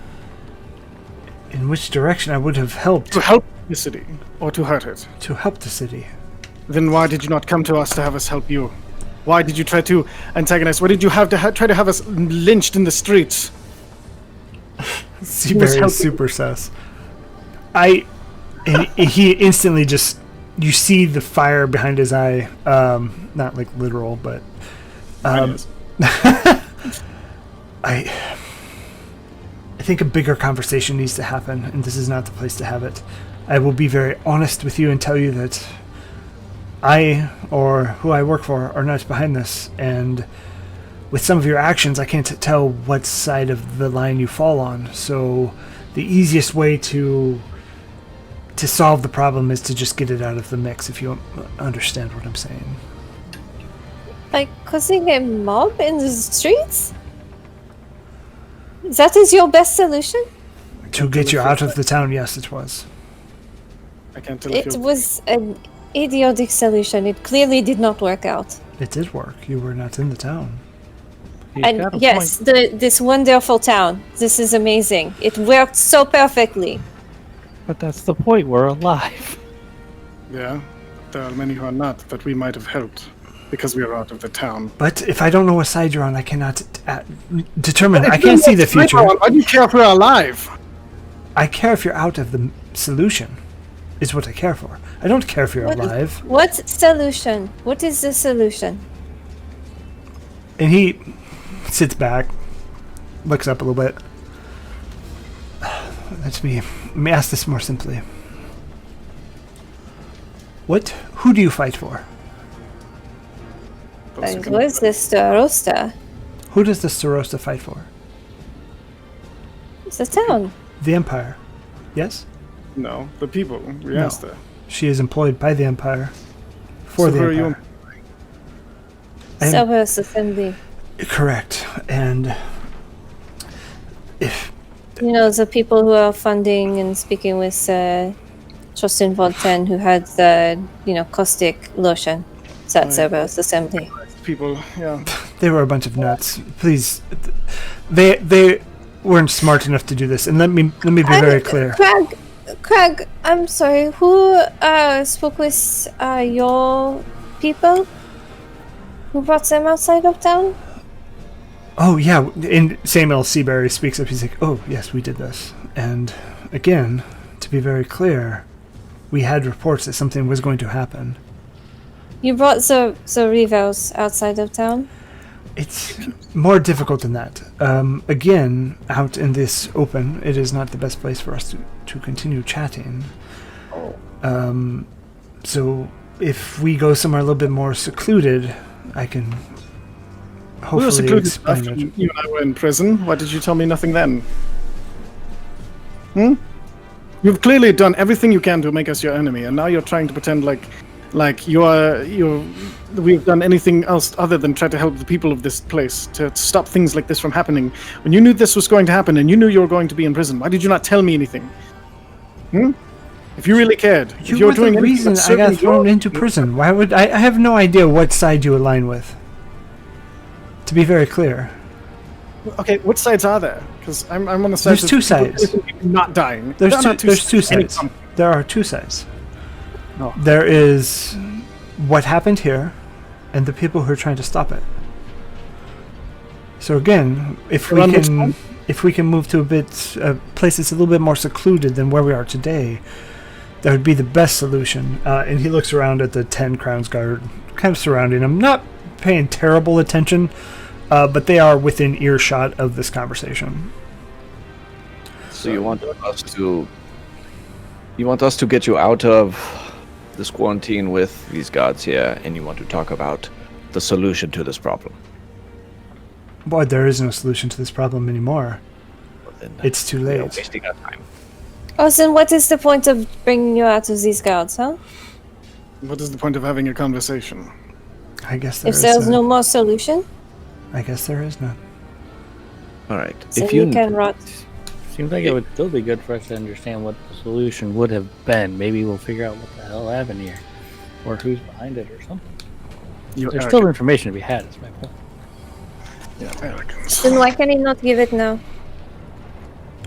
In which direction I would have helped To help the city, or to hurt it? to help the city. Then why did you not come to us to have us help you? Why did you try to antagonize? Why did you have to try to have us lynched in the streets? Seabury is super sus. And he instantly just, you see the fire behind his eye. Not like literal, but I think a bigger conversation needs to happen, and this is not the place to have it. I will be very honest with you and tell you that I, or who I work for, are not behind this, and with some of your actions, I can't tell what side of the line you fall on. So the easiest way to solve the problem is to just get it out of the mix, if you understand what I'm saying. Like causing a mob in the streets? That is your best solution? To get you out of the town, yes, it was. I can't tell if It you... was an idiotic solution. It clearly did not work out. It did work. You were not in the town. He's got And a yes, point. this wonderful town. This is amazing. It worked so perfectly. But that's the point. We're alive. Yeah, there are many who are not that we might have helped because we are out of the town. But if I don't know what side you're on, I cannot determine. I can't see the future. Why do you care if we're alive? I care if you're out of the solution, is what I care for. I don't care if you're alive. What solution? What is the solution? And he sits back, looks up a little bit. Let me ask this more simply. Who do you fight for? It was the Starosta. Who does the Starosta fight for? It's the town. The Empire. Yes? No, the people. We asked her. She is employed by the Empire for the who are you? Empire. And- Cerberus Assembly. Correct. And if You know, the people who are funding and speaking with Justin Volten, who had the, caustic lotion. That's Cerberus Assembly. People, yeah. they were a bunch of nuts, please, they weren't smart enough to do this. And let me be very clear. Craig, I'm sorry. Who spoke with your people? Who brought them outside of town? Oh yeah, and Samuel Seabury speaks up. He's like, "Oh yes, we did this." And again, to be very clear, we had reports that something was going to happen. You brought the Revels outside of town? It's more difficult than that. Again, out in this open, it is not the best place for us to continue chatting. So if we go somewhere a little bit more secluded, I can We were hopefully secluded explain after it. you and I were in prison. Why did you tell me nothing then? You've clearly done everything you can to make us your enemy, and now you're trying to pretend like we've done anything else other than try to help the people of this place to stop things like this from happening. When you knew this was going to happen and you knew you were going to be in prison, why did you not tell me anything? If you really cared, if You were doing the anything reason that's I got serving thrown your- into prison. Why would I have no idea what side you align with. To be very clear. Okay, what sides are there? Because I'm on the side. There's two sides. Not dying. There's There are not there's two any sides. There are two sides. No. There is what happened here, and the people who are trying to stop it. So again, if Around which side? we can move to a place that's a little bit more secluded than where we are today, that would be the best solution. And he looks around at the 10 Crowns Guard, kind of surrounding him, not paying terrible attention, but they are within earshot of this conversation. So you want us to get you out of this quarantine with these gods here, and you want to talk about the solution to this problem. Boy, there is no solution to this problem anymore. Well, then, It's too we are late. wasting our time. Oh, then what is the point of bringing you out of these guards, huh? What is the point of having a conversation? I guess there If is there's none. no more solution, I guess there is none. All right. then If you you can rot. Seems like it would still be good for us to understand what the solution would have been. Maybe we'll figure out what the hell happened here, or who's behind it, or something. There's still information to be had. Is my point. Yeah, arrogance. Then why can he not give it now?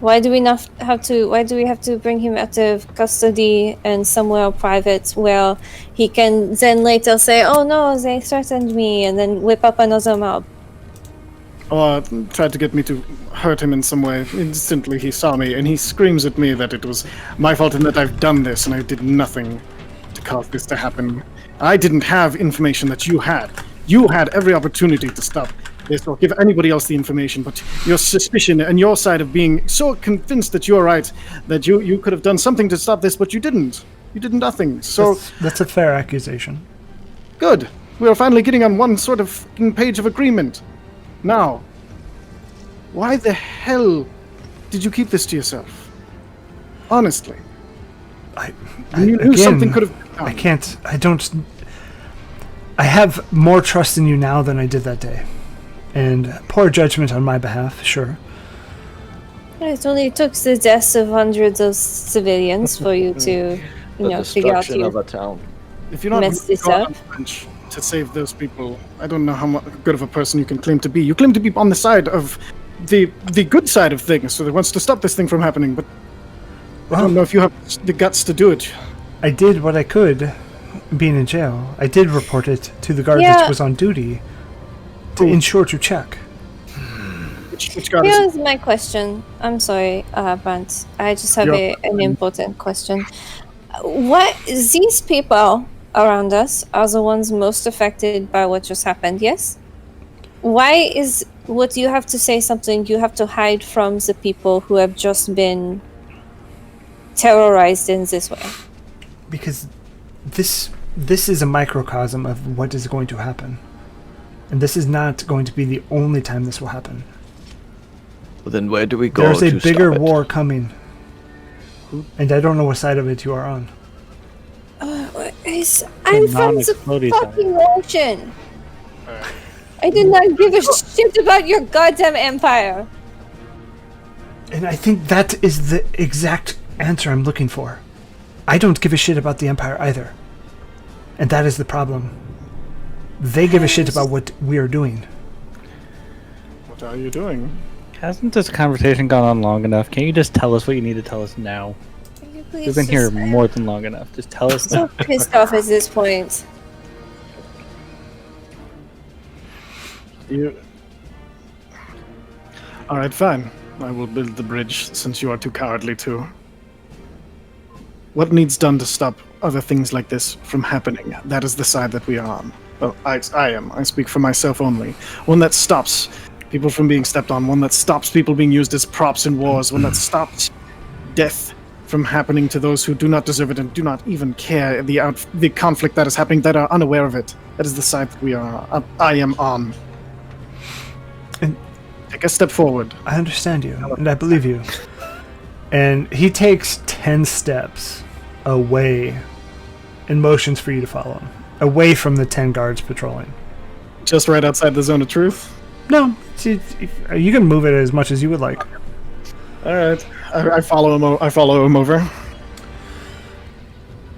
Why do we not have to? Why do we have to bring him out of custody and somewhere private where he can then later say, "Oh no, they threatened me," and then whip up another mob? Or tried to get me to hurt him in some way. Instantly, he saw me and he screams at me that it was my fault and that I've done this and I did nothing to cause this to happen. I didn't have information that you had. You had every opportunity to stop this or give anybody else the information, but your suspicion and your side of being so convinced that you're right, that you could have done something to stop this, but you didn't. You did nothing. So that's a fair accusation. good. We are finally getting on one sort of page of agreement. Now, why the hell did you keep this to yourself? Honestly. You knew something could have been done. I can't. I have more trust in you now than I did that day. And poor judgment on my behalf, sure. It only took the deaths of hundreds of civilians for you to, figure out Destruction of a town. If you're not mess this going up. on the bench to save those people, I don't know how good of a person you can claim to be. You claim to be on the side of the good side of things, so that wants to stop this thing from happening, but I don't know if you have the guts to do it. I did what I could, being in jail. I did report it to the guard that was on duty to ensure to check. Which guard is Here's my question. I'm sorry, Brent. I just have an important question. What these people around us are the ones most affected by what just happened, yes? Why is what you have to say something you have to hide from the people who have just been terrorized in this way? Because this is a microcosm of what is going to happen. And this is not going to be the only time this will happen. Well, then where do we go? There's a to bigger stop it? war coming. And I don't know what side of it you are on. I'm from the fucking ocean. I did not give a shit about your goddamn empire. And I think that is the exact answer I'm looking for. I don't give a shit about the Empire either. And that is the problem. They give a shit about what we are doing. What are you doing? Hasn't this conversation gone on long enough? Can you just tell us what you need to tell us now? Can you please We've been here just- more than long enough. Just tell us I'm now. so pissed off at this point. You... Alright, fine. I will build the bridge, since you are too cowardly to. What needs done to stop other things like this from happening? That is the side that we are on. Well, I am. I speak for myself only. One that stops people from being stepped on, one that stops people being used as props in wars, one that stops death from happening to those who do not deserve it and do not even care the conflict that is happening, that are unaware of it. That is the side that we are. I am on. And take a step forward. I understand you, and I believe you. And he takes 10 steps away and motions for you to follow him. Away from the 10 guards patrolling. Just right outside the zone of truth? No, you can move it as much as you would like. All right, I follow him. I follow him over.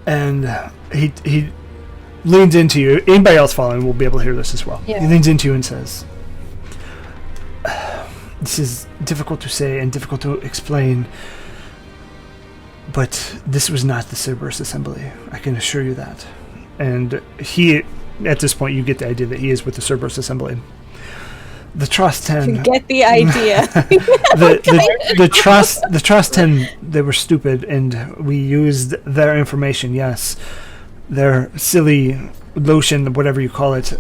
And he leans into you. Anybody else following will be able to hear this as well. Yeah. He leans into you and says, "This is difficult to say and difficult to explain, but this was not the Cerberus Assembly. I can assure you that." And he, at this point, you get the idea that he is with the Cerberus Assembly. The Trust 10. You get the idea. the Trust 10, they were stupid, and we used their information, yes. Their silly lotion, whatever you call it,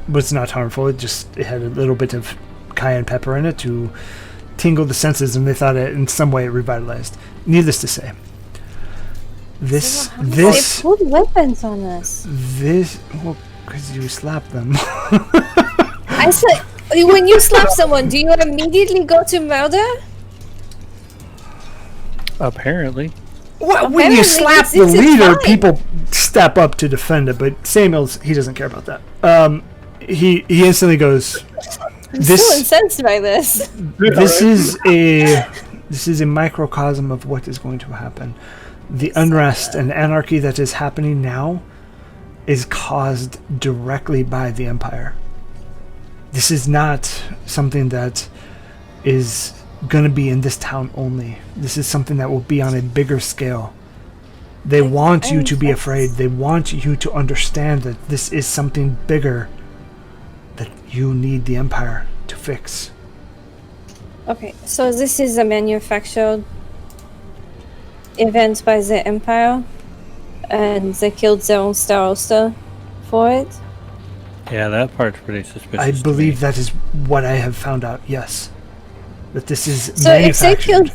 was not harmful. It had a little bit of cayenne pepper in it to tingle the senses, and they thought it in some way it revitalized. Needless to say, They pulled weapons on us. well, because you slapped them. I said, when you slap someone, do you immediately go to murder? Apparently. Well, when you slap the leader, people step up to defend it, but Samuel's, he doesn't care about that. He instantly goes, I'm so incensed by this. This is This is a microcosm of what is going to happen. The unrest and anarchy that is happening now is caused directly by the Empire. This is not something that is going to be in this town only. This is something that will be on a bigger scale. They want you to be afraid. They want you to understand that this is something bigger that you need the Empire to fix. Okay, so this is a manufactured event by the Empire, and they killed their own starosta for it. Yeah, that part's pretty suspicious. I to believe me. that is what I have found out, yes. That this is So if they manufactured.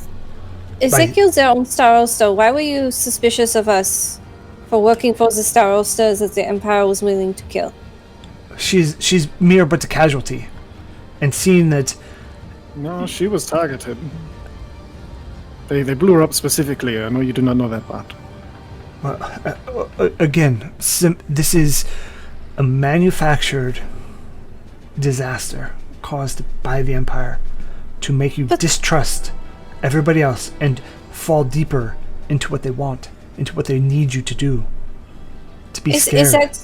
they killed their own starosta, why were you suspicious of us for working for the starosta that the Empire was willing to kill? She's mere but a casualty. And seeing that No, she was targeted. They blew her up specifically. I know you do not know that part. again, this is a manufactured disaster caused by the Empire to make you distrust everybody else and fall deeper into what they want, into what they need you to do. To be scared.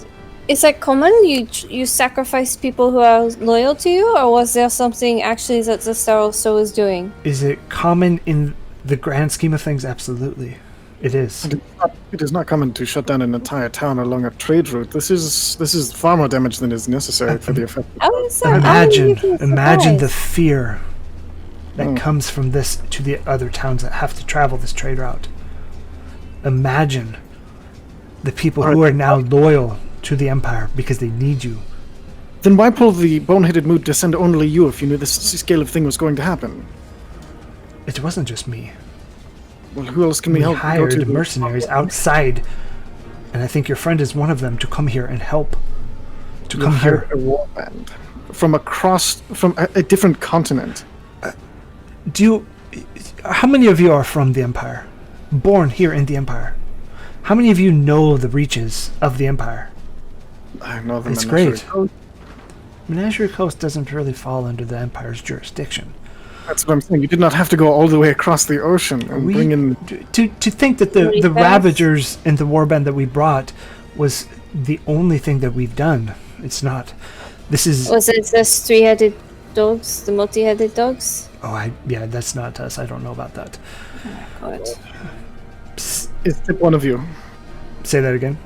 Is that common? You sacrifice people who are loyal to you, or was there something actually that the starosta was doing? Is it common in the grand scheme of things? Absolutely. It is. It is not common to shut down an entire town along a trade route. This is far more damage than is necessary for the effect. Imagine the fear that comes from this to the other towns that have to travel this trade route. Imagine the people who are now loyal to the Empire because they need you. Then why pull the boneheaded move to send only you if you knew this scale of thing was going to happen? It wasn't just me. Well, who else can we We help? hired mercenaries outside, and I think your friend is one of them, to come here and help. To You come hired here. a warband from a different continent. How many of you are from the Empire? Born here in the Empire? How many of you know the reaches of the Empire? I know them. It's great. Menagerie Coast doesn't really fall under the Empire's jurisdiction. That's what I'm saying. You did not have to go all the way across the ocean and bring in. To think that the Ravagers and the warband that we brought was the only thing that we've done. It's not. This is. Was it just three-headed dogs, the multi-headed dogs? Yeah, that's not us. I don't know about that. God. Is Tip one of you? Say that again.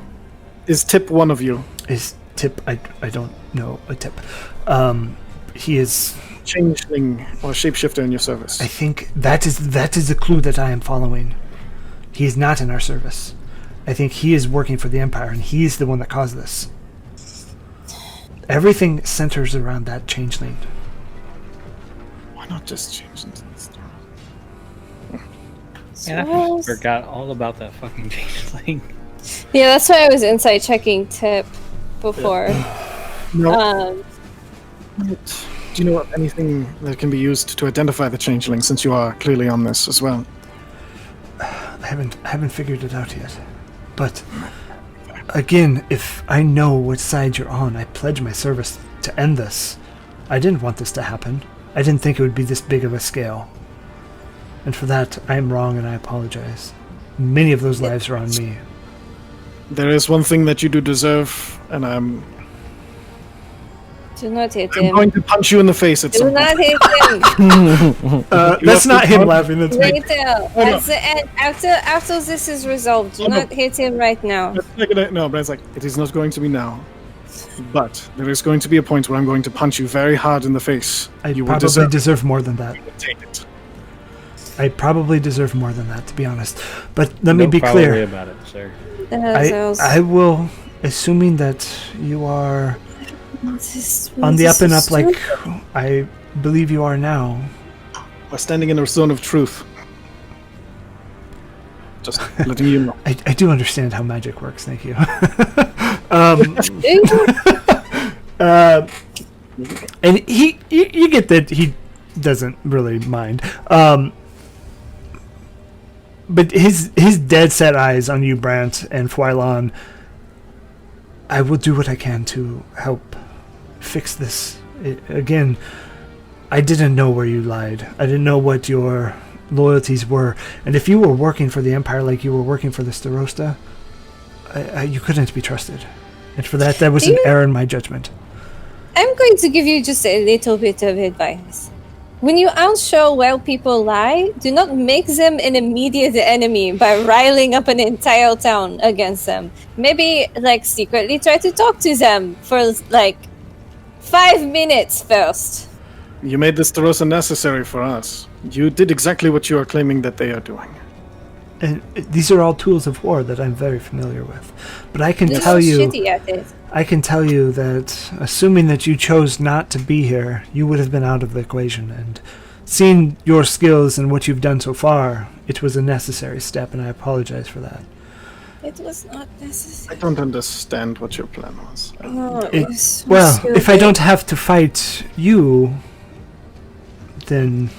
Is Tip one of you? Is Tip? I don't know a Tip. He is. Changeling or shapeshifter in your service. I think that is the clue that I am following. He is not in our service. I think he is working for the Empire, and he is the one that caused this. Everything centers around that changeling. Why not just change into this? Man, I forgot all about that fucking changeling. Yeah, that's why I was inside checking Tip before. No. Do you know of anything that can be used to identify the changeling, since you are clearly on this as well? I haven't figured it out yet. But again, if I know which side you're on, I pledge my service to end this. I didn't want this to happen. I didn't think it would be this big of a scale. And for that, I am wrong and I apologize. Many of those lives are on me. There is one thing that you do deserve, and Do not hit I'm him. going to punch you in the face at Do some point. not hit him. That's not him laughing. That's me. Later, at the end, after this is resolved, do not hit him right now. No, but it's like, it is not going to be now. But there is going to be a point where I'm going to punch you very hard in the face. You will probably deserve more than that. take it. I probably deserve more than that, to be honest. But let me No be probably clear. about it, sir. I will, assuming that you are on the up and up like I believe you are now. We're standing in a zone of truth. Just letting you know. I do understand how magic works, thank you. And you get that he doesn't really mind. But his dead set eyes on you, Brant and Fwylon. I will do what I can to help fix this. Again, I didn't know where you lied. I didn't know what your loyalties were. And if you were working for the Empire like you were working for the Starosta, you couldn't be trusted. And for that was an error in my judgment. I'm going to give you just a little bit of advice. When you outshow while people lie, do not make them an immediate enemy by riling up an entire town against them. Maybe, secretly try to talk to them for, 5 minutes first. You made this Starosta necessary for us. You did exactly what you are claiming that they are doing. And these are all tools of war that I'm very familiar with. But I can You're tell so you... shitty at it. I can tell you that, assuming that you chose not to be here, you would have been out of the equation. And seeing your skills and what you've done so far, it was a necessary step, and I apologize for that. It was not necessary. I don't understand what your plan was. If I don't have to fight you, then...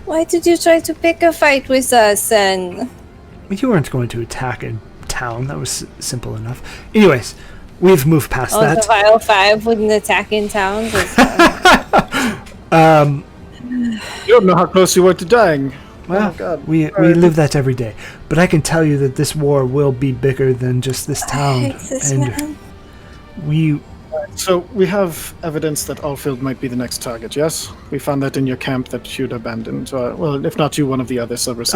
Why did you try to pick a fight with us, then? You weren't going to attack a town. That was simple enough. Anyways... We've moved past that. The Vile Five wouldn't attack in towns. You don't know how close you were to dying. Well, oh God. we live that every day. But I can tell you that this war will be bigger than just this town. So we have evidence that Alfield might be the next target, yes? We found that in your camp that you'd abandoned. Well, if not you, one of the other Cerberus.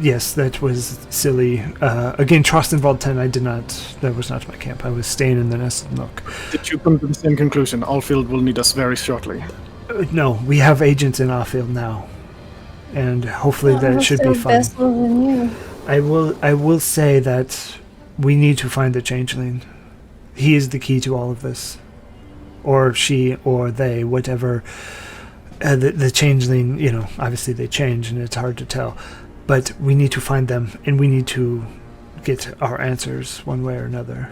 Yes, that was silly. Again, Trostenwald 10, that was not my camp. I was staying in the Nested Nook. Did you come to the same conclusion? Alfield will need us very shortly. No, we have agents in Alfield now. And hopefully that should be fine. I will say that we need to find the Changeling. He is the key to all of this. Or she, or they, whatever. The Changeling, obviously they change and it's hard to tell. But we need to find them, and we need to get our answers one way or another.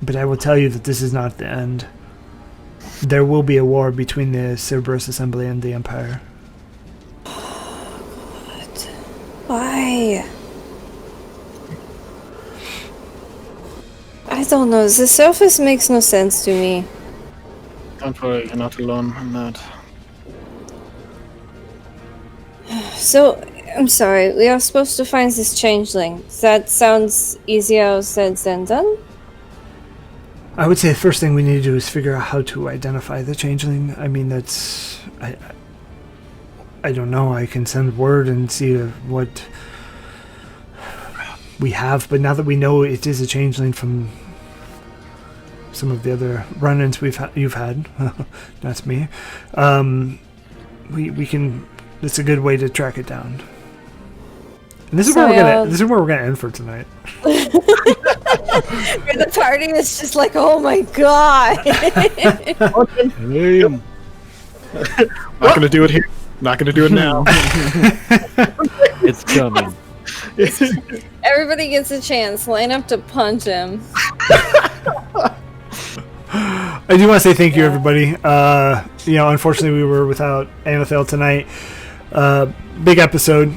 But I will tell you that this is not the end. There will be a war between the Cerberus Assembly and the Empire. Why? I don't know. The surface makes no sense to me. Don't worry, you're not alone on that. So, I'm sorry. We are supposed to find this changeling. That sounds easier said than done. I would say the first thing we need to do is figure out how to identify the changeling. I mean, that's... I don't know. I can send word and see what we have, but now that we know it is a changeling from some of the other run-ins you've had, that's me. We can. It's a good way to track it down. And this is where we're gonna end for tonight. Where the party is just like, oh my god. Not gonna do it here. Not gonna do it now. It's coming. Everybody gets a chance. Line up to punch him. I do want to say thank you, everybody. Unfortunately, we were without Anathel tonight. Big episode.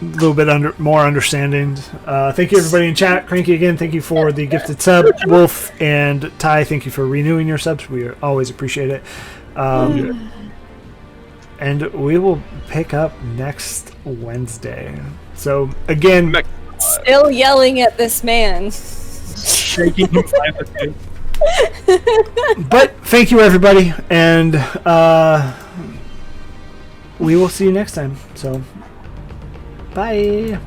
A little bit more understanding. Thank you, everybody in chat. Cranky, again, thank you for the gifted sub. Wolf and Ty, thank you for renewing your subs. We always appreciate it. And we will pick up next Wednesday. So, again... Still yelling at this man. Shaking him violently. But, thank you, everybody. And we will see you next time. So, bye.